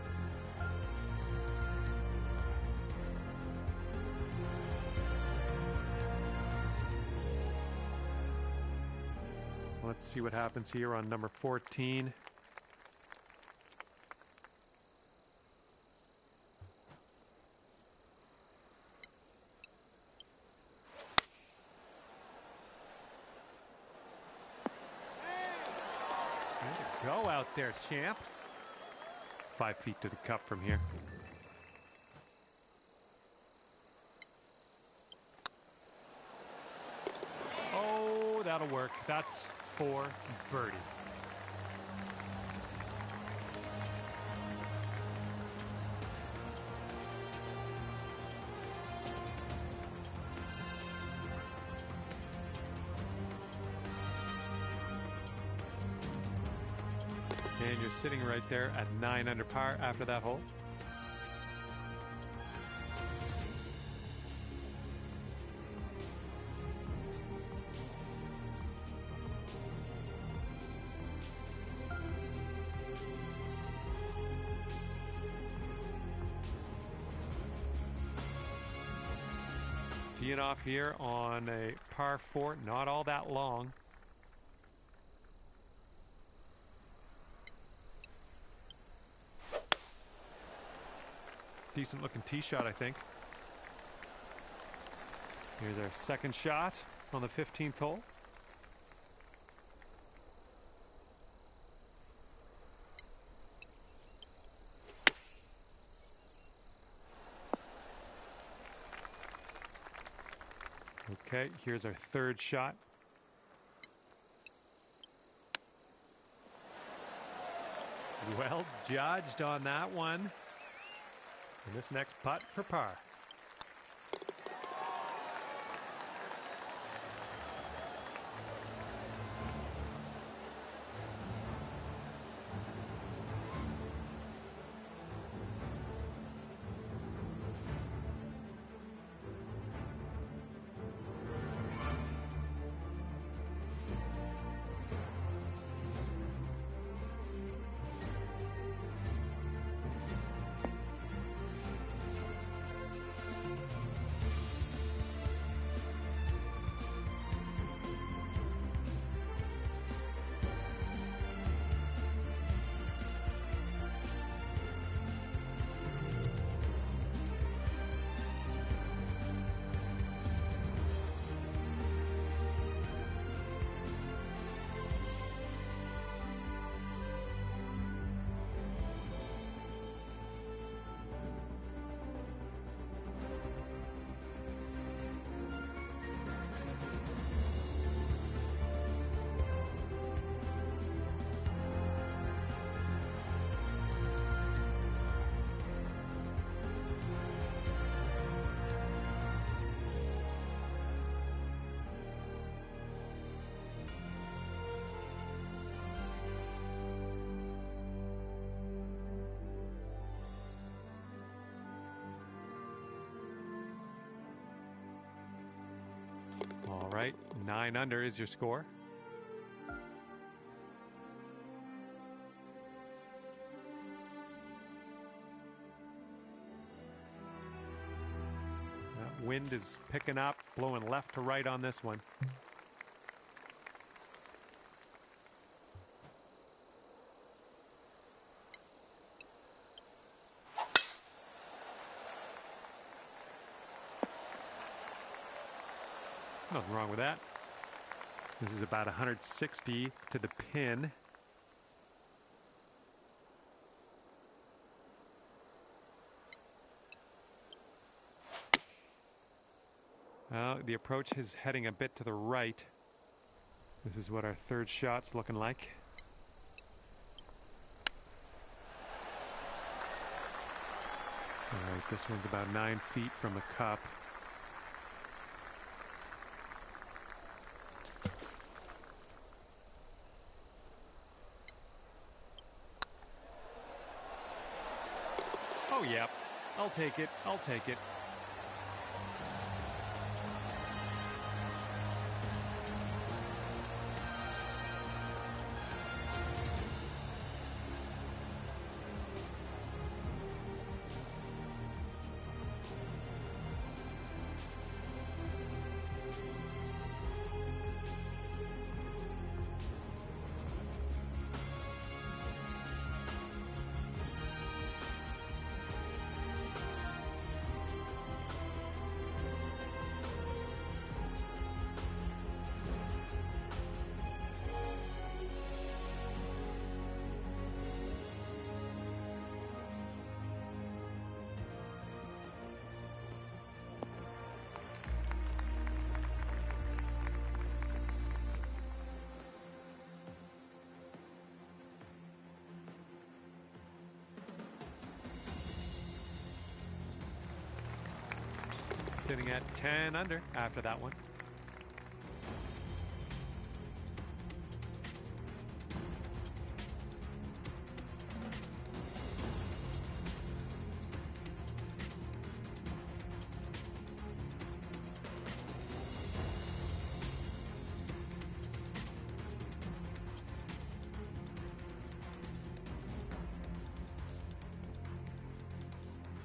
Let's see what happens here on number 14. Go out there, champ. 5 feet to the cup from here. Oh, that'll work. That's for birdie. And you're sitting right there at 9 under par after that hole. Teeing off here on a par 4, not all that long. Decent looking tee shot, I think. Here's our second shot on the 15th hole. Okay, here's our third shot. Well judged on that one. And this next putt for par. All right, 9 under is your score. That wind is picking up, blowing left to right on this one. Nothing wrong with that. This is about 160 to the pin. The approach is heading a bit to the right. This is what our third shot's looking like. All right, this one's about 9 feet from the cup. Oh, yeah. I'll take it. I'll take it. sitting at 10 under after that one.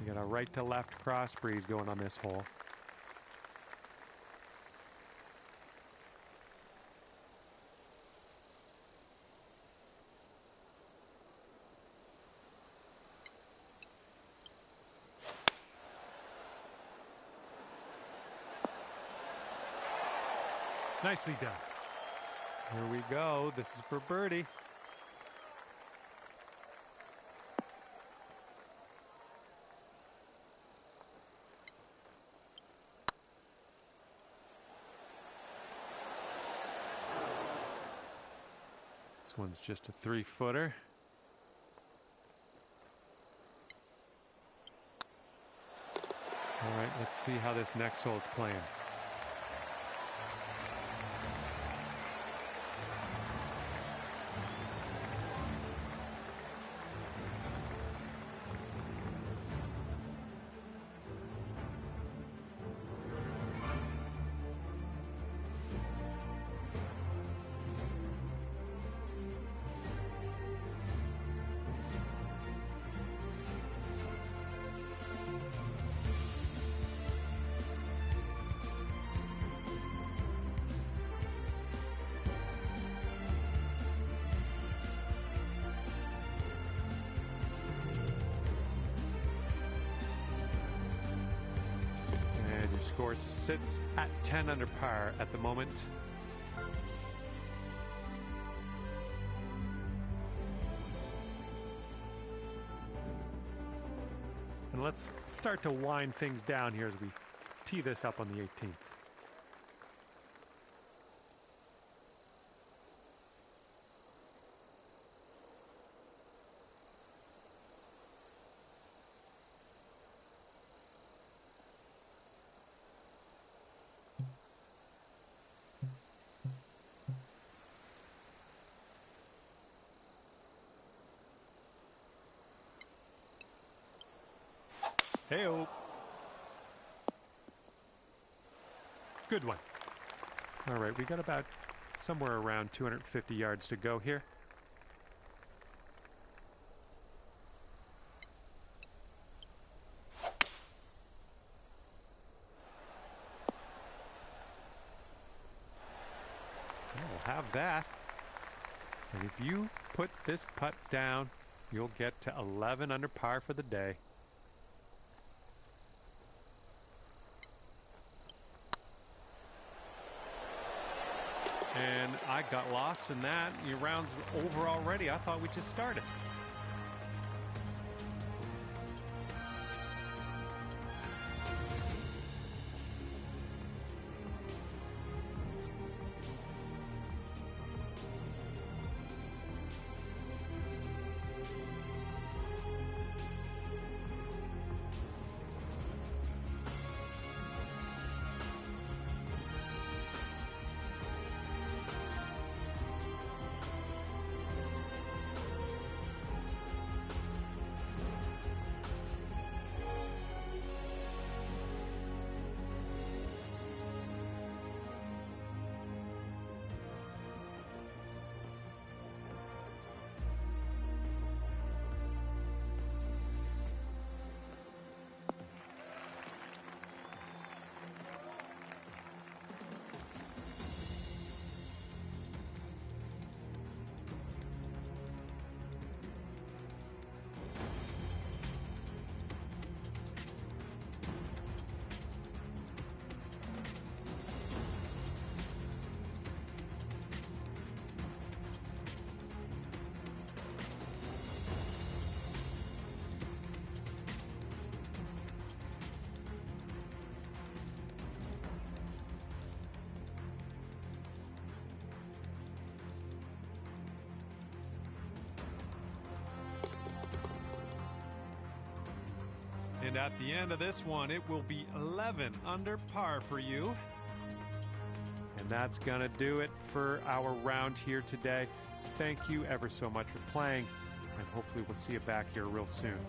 You got a right to left cross breeze going on this hole. Nicely done. Here we go. This is for birdie. This one's just a 3-footer. All right, let's see how this next hole's playing. Your score sits at 10 under par at the moment. And let's start to wind things down here as we tee this up on the 18th. Hey-o. Good one. All right, we got about somewhere around 250 yards to go here. We'll have that. And if you put this putt down, you'll get to 11 under par for the day. And I got lost in that. Your round's over already. I thought we just started. And at the end of this one, it will be 11 under par for you. And that's going to do it for our round here today. Thank you ever so much for playing, and hopefully we'll see you back here real soon.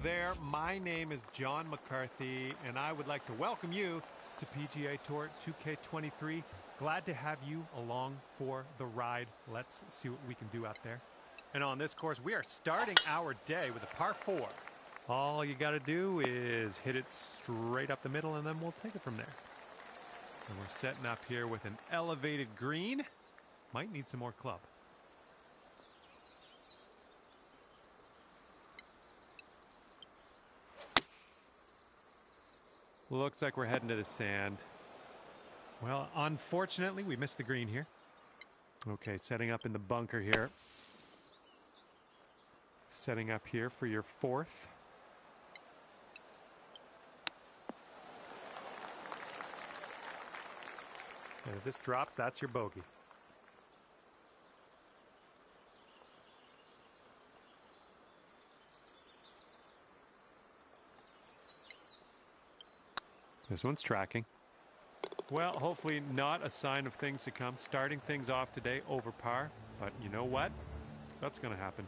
There, my name is John McCarthy, and I would like to welcome you to PGA Tour 2K23. Glad to have you along for the ride. Let's see what we can do out there. And on this course, we are starting our day with a par 4. All you got to do is hit it straight up the middle, and then we'll take it from there. And we're setting up here with an elevated green. Might need some more club. Looks like we're heading to the sand. Well, unfortunately, we missed the green here. Okay, setting up in the bunker here. Setting up here for your 4th. And if this drops, that's your bogey. This one's tracking. Well, hopefully not a sign of things to come. Starting things off today over par, but you know what? That's going to happen.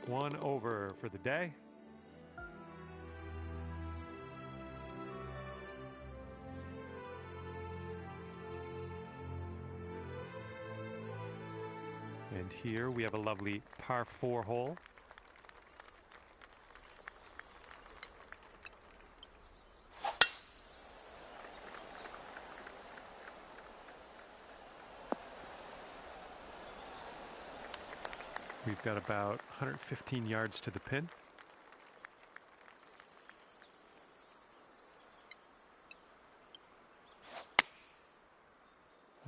One over for the day. And here we have a lovely par 4 hole. We've got about 115 yards to the pin.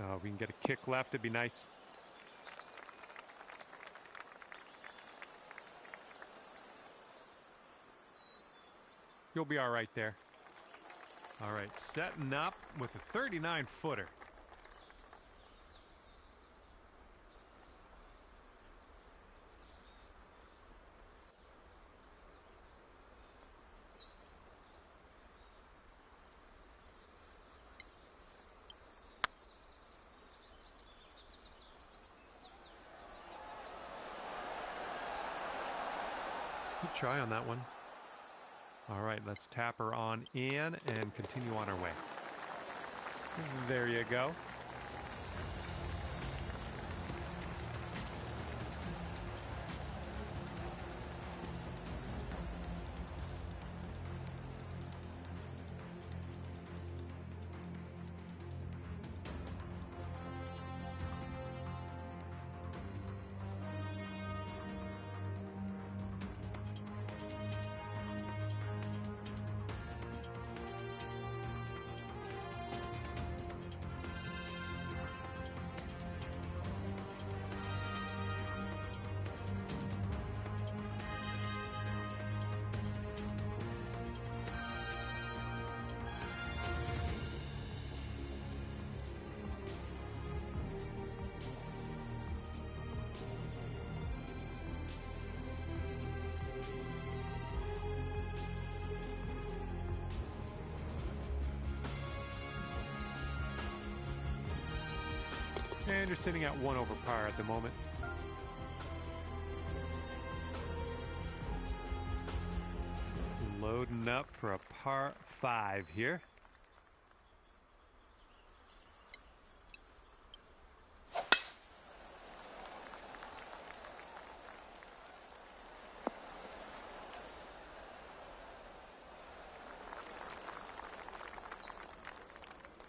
Oh, we can get a kick left, it'd be nice. You'll be all right there. All right, setting up with a 39-footer. Good try on that one. All right, let's tap her on in and continue on our way. There you go. And you're sitting at 1 over par at the moment. Loading up for a par 5 here.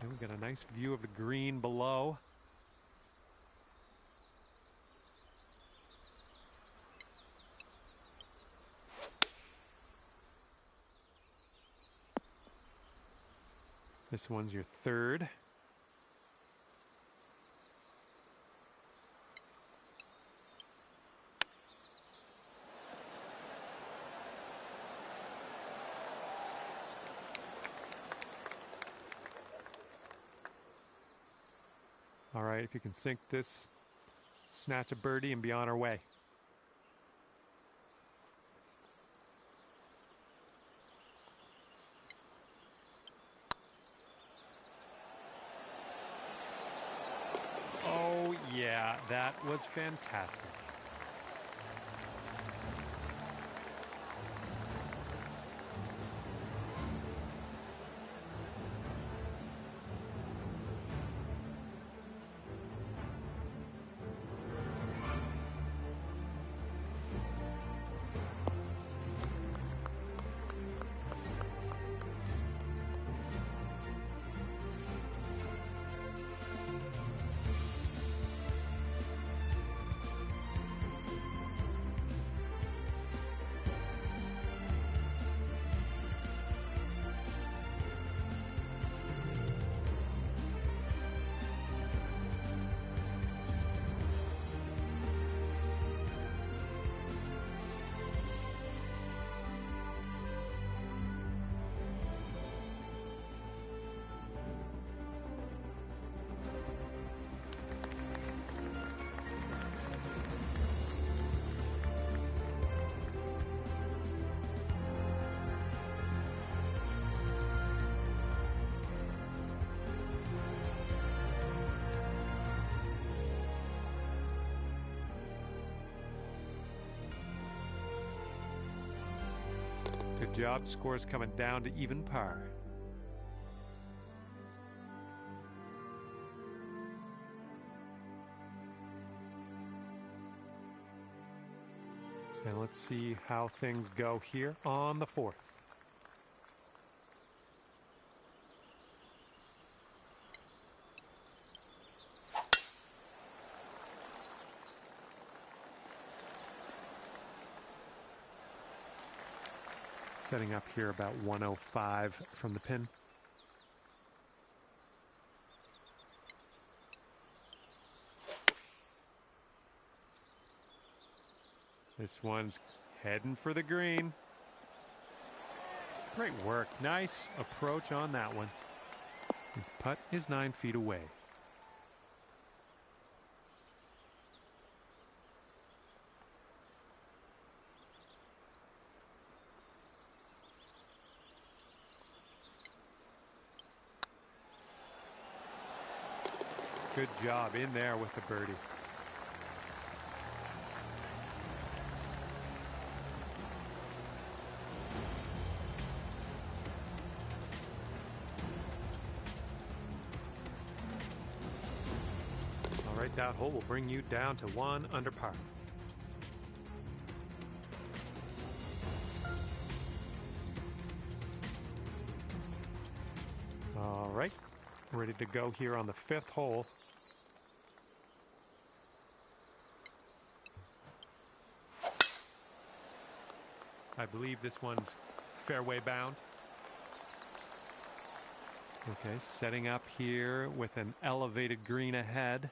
And we got a nice view of the green below. This one's your 3rd. All right, if you can sink this, snatch a birdie and be on our way. Oh, yeah, that was fantastic. job. Scores coming down to even par. And let's see how things go here on the 4th. Setting up here about 105 from the pin. This one's heading for the green. Great work. Nice approach on that one. His putt is 9 feet away. Good job in there with the birdie. All right, that hole will bring you down to 1 under par. All right, ready to go here on the 5th hole. I believe this one's fairway bound. Okay, setting up here with an elevated green ahead.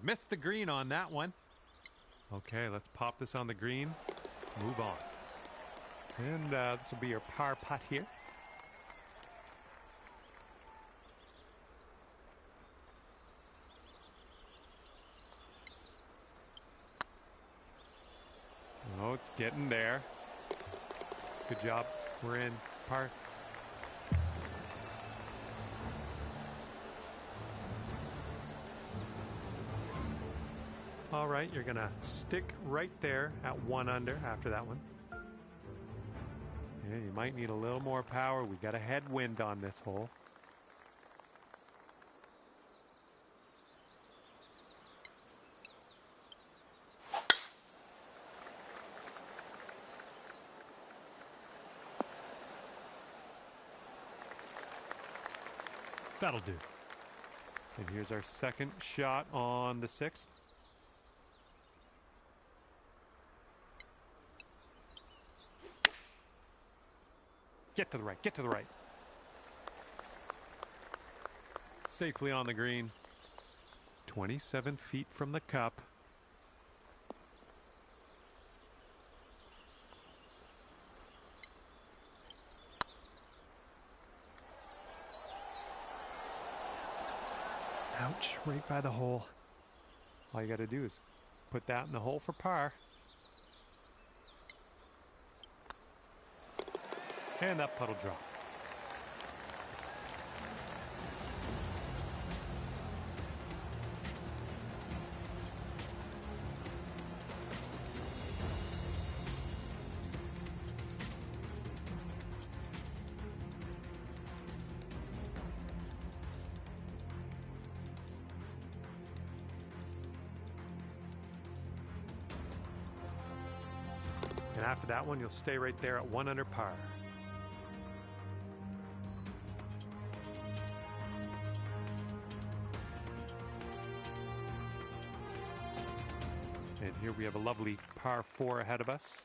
Missed the green on that one. Okay, let's pop this on the green. Move on. And this will be your par putt here. Oh, it's getting there. Good job. We're in par. All right, you're gonna stick right there at 1 under after that one. Yeah, you might need a little more power. We got a headwind on this hole. That'll do. And here's our second shot on the 6th. Get to the right, get to the right. Safely on the green. 27 feet from the cup. Ouch, right by the hole. All you got to do is put that in the hole for par. And that putt will drop. And after that one, you'll stay right there at 1 under par. And here we have a lovely par 4 ahead of us.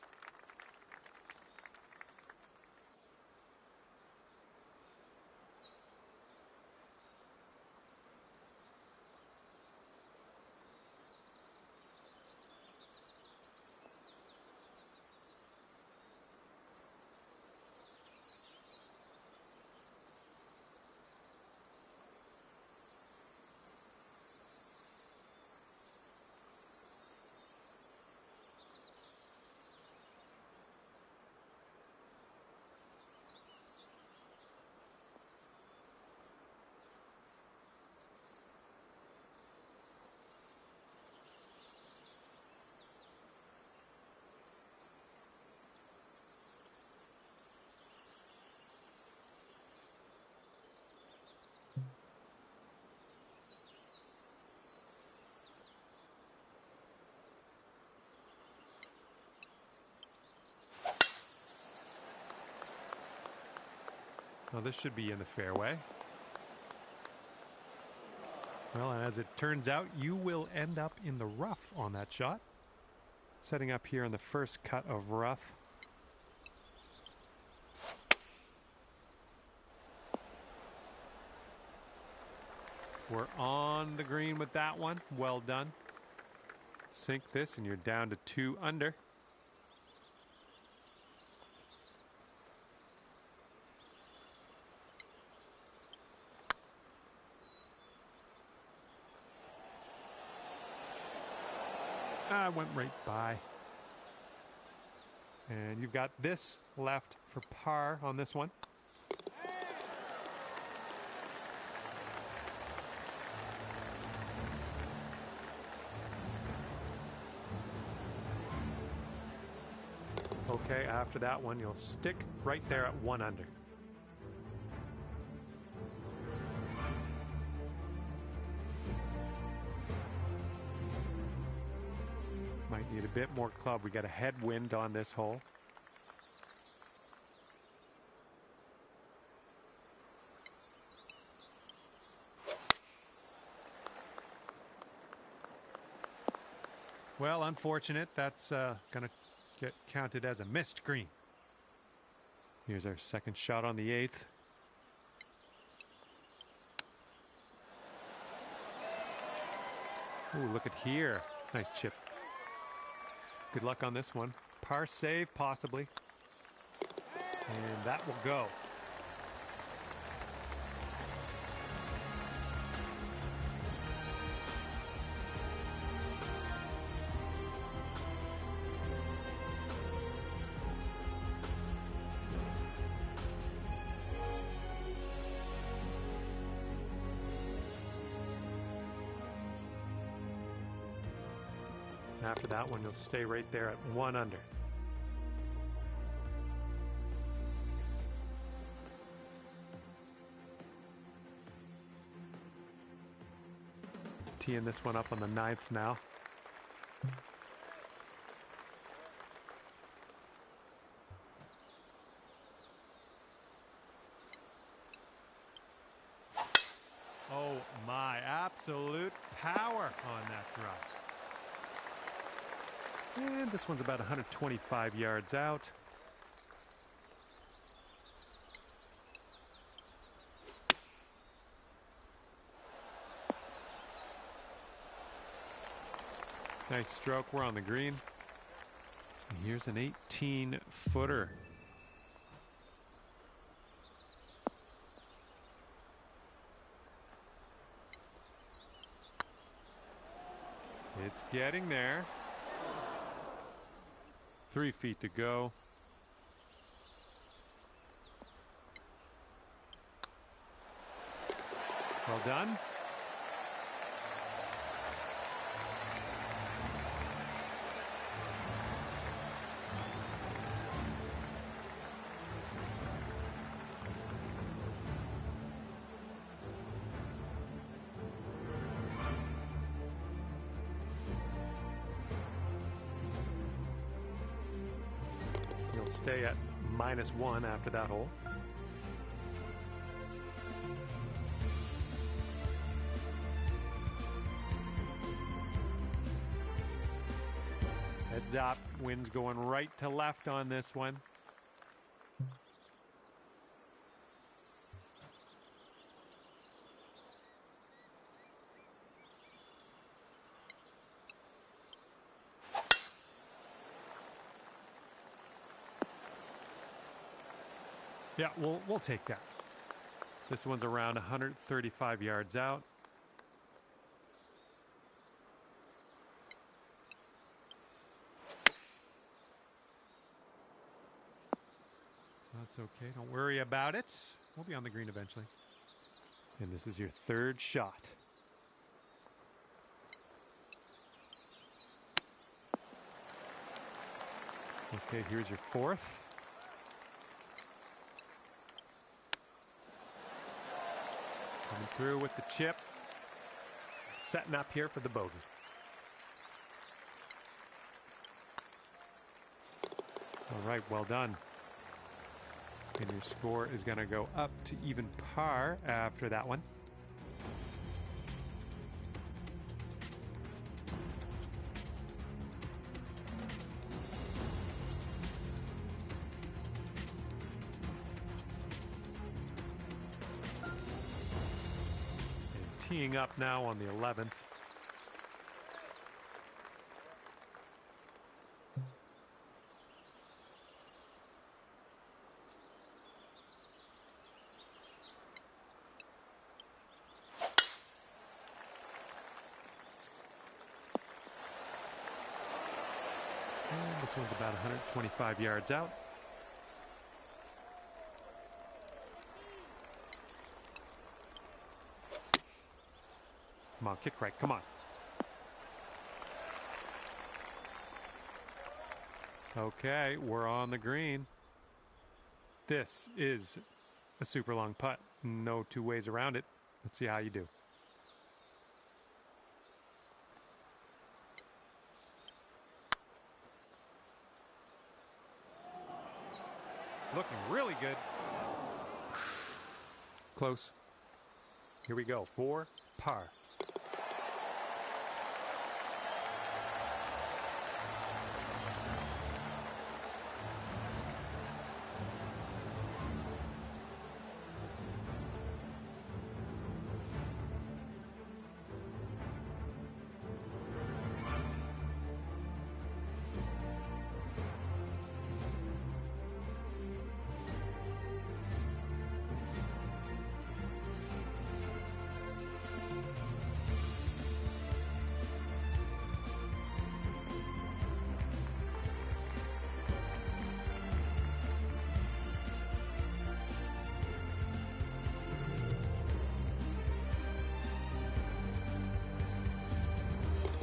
Well, this should be in the fairway. Well, and as it turns out, you will end up in the rough on that shot. Setting up here in the first cut of rough. We're on the green with that one. Well done. Sink this and you're down to 2 under. Went right by. And you've got this left for par on this one. Okay, after that one, you'll stick right there at 1 under. Might need a bit more club. We got a headwind on this hole. Well, unfortunate. That's going to get counted as a missed green. Here's our second shot on the 8th. Ooh, look at here. Nice chip. Good luck on this one. Par save, possibly. And that will go. After that one, you'll stay right there at 1 under. Teeing this one up on the 9th now. Oh my, absolute power on that drive. And this one's about 125 yards out. Nice stroke. We're on the green. And here's an 18-footer. It's getting there. 3 feet to go. Well done. Stay at -1 after that hole. Heads up, wind's going right to left on this one. Yeah, we'll take that. This one's around 135 yards out. That's okay. Don't worry about it. We'll be on the green eventually. And this is your 3rd shot. Okay, here's your 4th. Coming through with the chip. Setting up here for the bogey. All right, well done. And your score is going to go up to even par after that one. And teeing up now on the 11th. And this one's about 125 yards out. Come on, kick right, come on. Okay, we're on the green. This is a super long putt. No two ways around it. Let's see how you do. Looking really good. Close. Here we go. 4 par.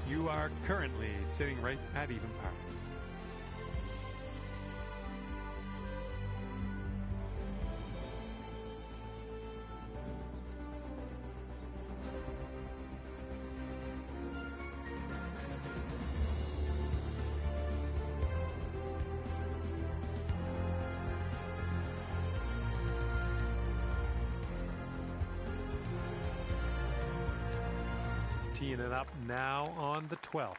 You are currently sitting right at even par. Teeing it up now on the 12th.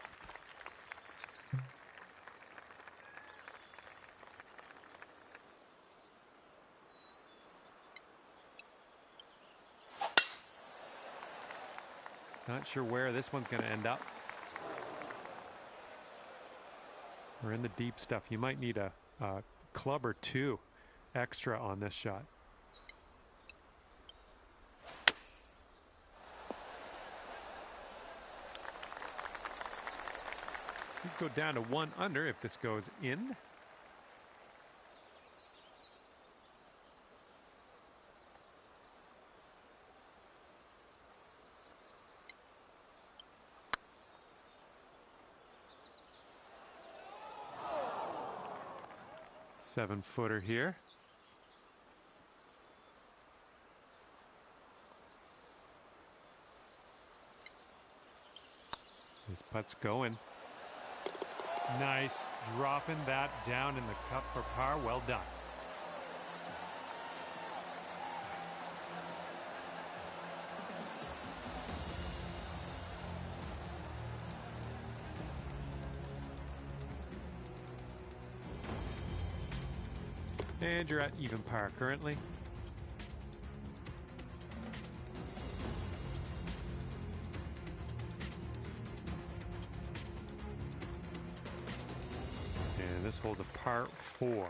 Not sure where this one's going to end up. We're in the deep stuff. You might need a club or two extra on this shot. You could go down to 1 under if this goes in. Seven-footer here. This putt's going. Nice, dropping that down in the cup for par. Well done. And you're at even par currently. And this hole's a par 4.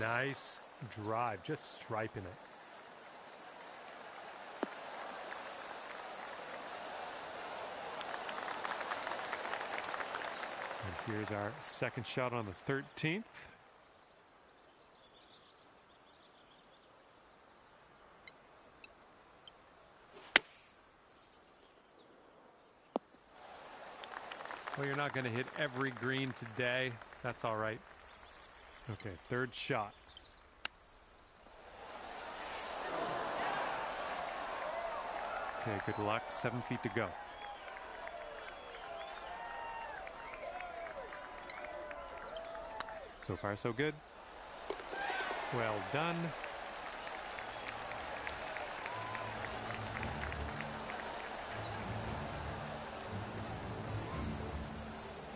Nice drive, just striping it. And here's our second shot on the 13th. Well, you're not going to hit every green today. That's all right. Okay, third shot. Okay, good luck. 7 feet to go. So far, so good. Well done.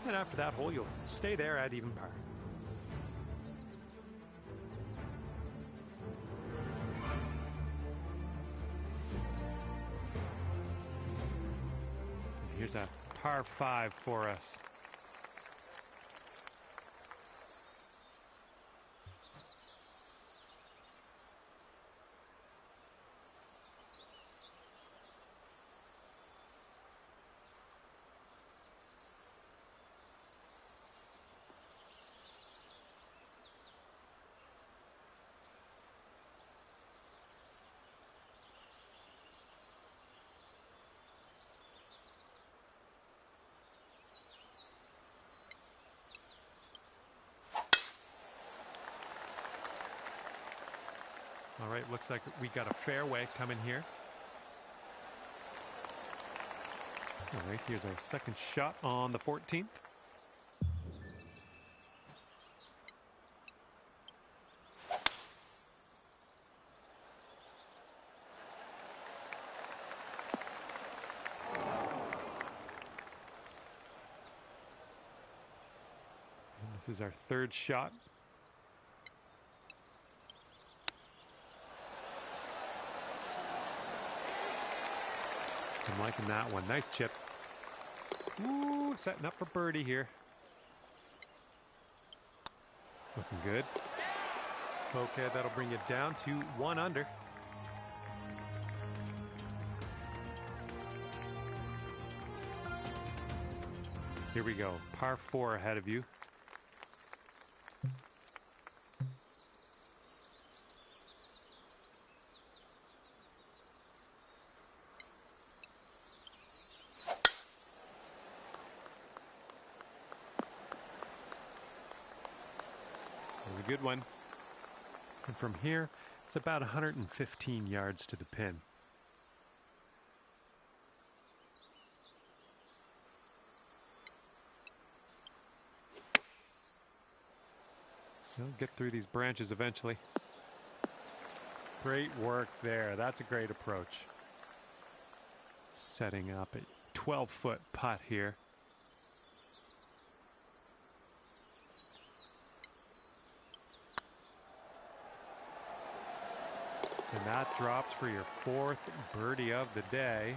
And after that hole, you'll stay there at even par. And here's a par 5 for us. All right, looks like we got a fairway coming here. All right, here's our second shot on the 14th. And this is our third shot. I'm liking that one. Nice chip. Ooh, setting up for birdie here. Looking good. Okay, that'll bring it down to 1 under. Here we go. Par 4 ahead of you. A good one. And from here, it's about 115 yards to the pin. You'll get through these branches eventually. Great work there. That's a great approach. Setting up a 12-foot putt here. And that drops for your 4th birdie of the day.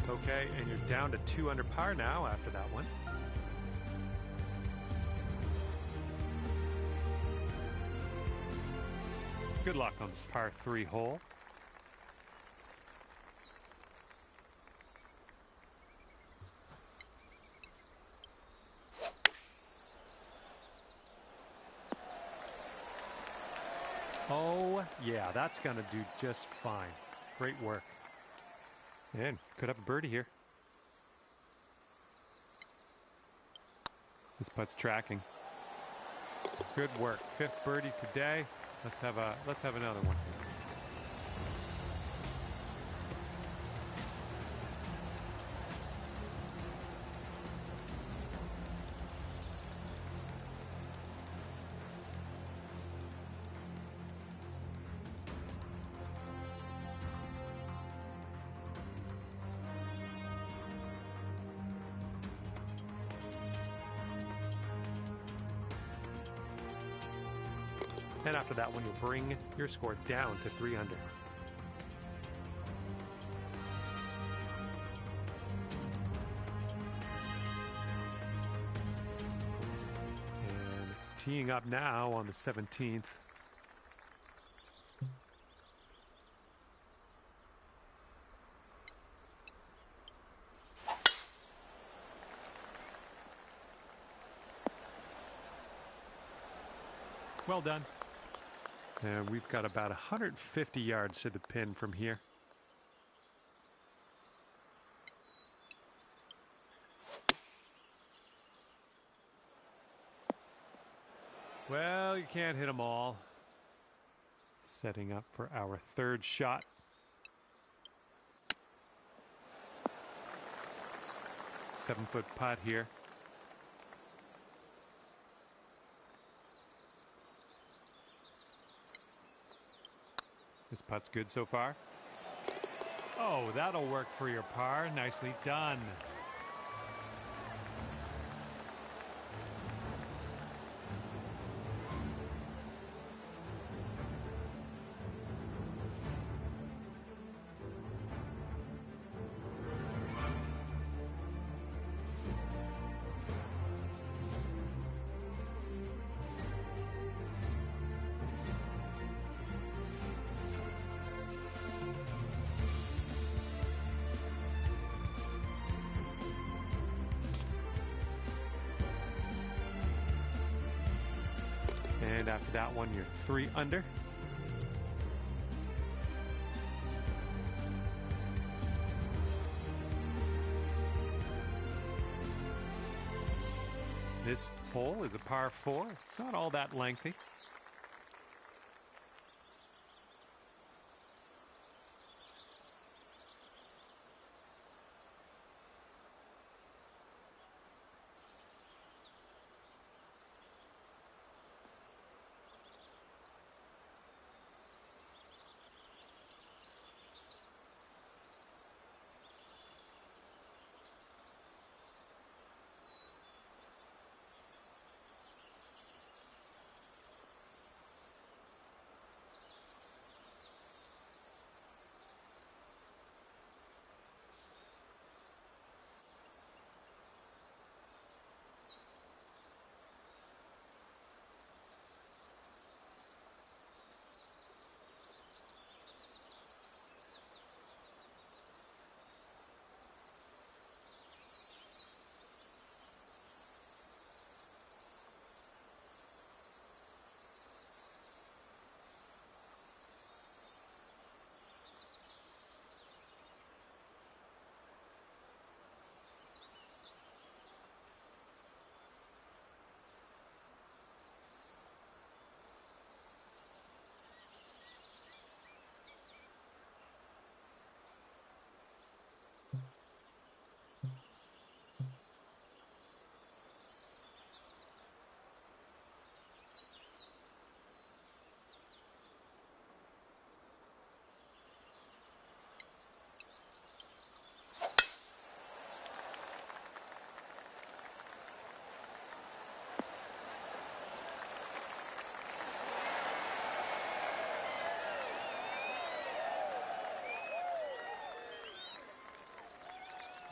Okay, and you're down to 2 under par now after that one. Good luck on this par 3 hole. Oh, yeah, that's going to do just fine. Great work. And could have a birdie here. This putt's tracking. Good work. 5th birdie today. Let's have another one. And after that one, you'll bring your score down to 3 under. And teeing up now on the 17th. Well done. And we've got about 150 yards to the pin from here. Well, you can't hit them all. Setting up for our third shot. Seven-foot putt here. This putt's good so far. Oh, that'll work for your par. Nicely done. And after that one, you're 3 under. This hole is a par 4. It's not all that lengthy.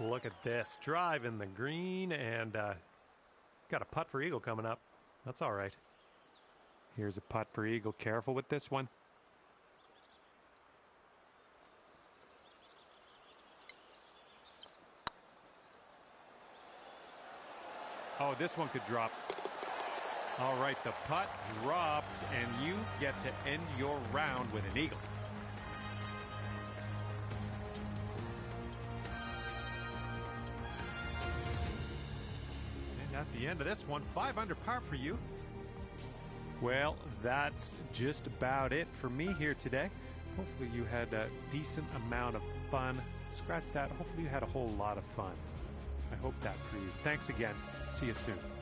Look at this. Drive in the green and got a putt for eagle coming up. That's all right. Here's a putt for eagle. Careful with this one. Oh, this one could drop. All right, the putt drops and you get to end your round with an eagle. At the end of this one, 5 under par for you. Well, that's just about it for me here today. Hopefully you had a decent amount of fun. Scratch that. Hopefully you had a whole lot of fun. I hope that for you. Thanks again. See you soon.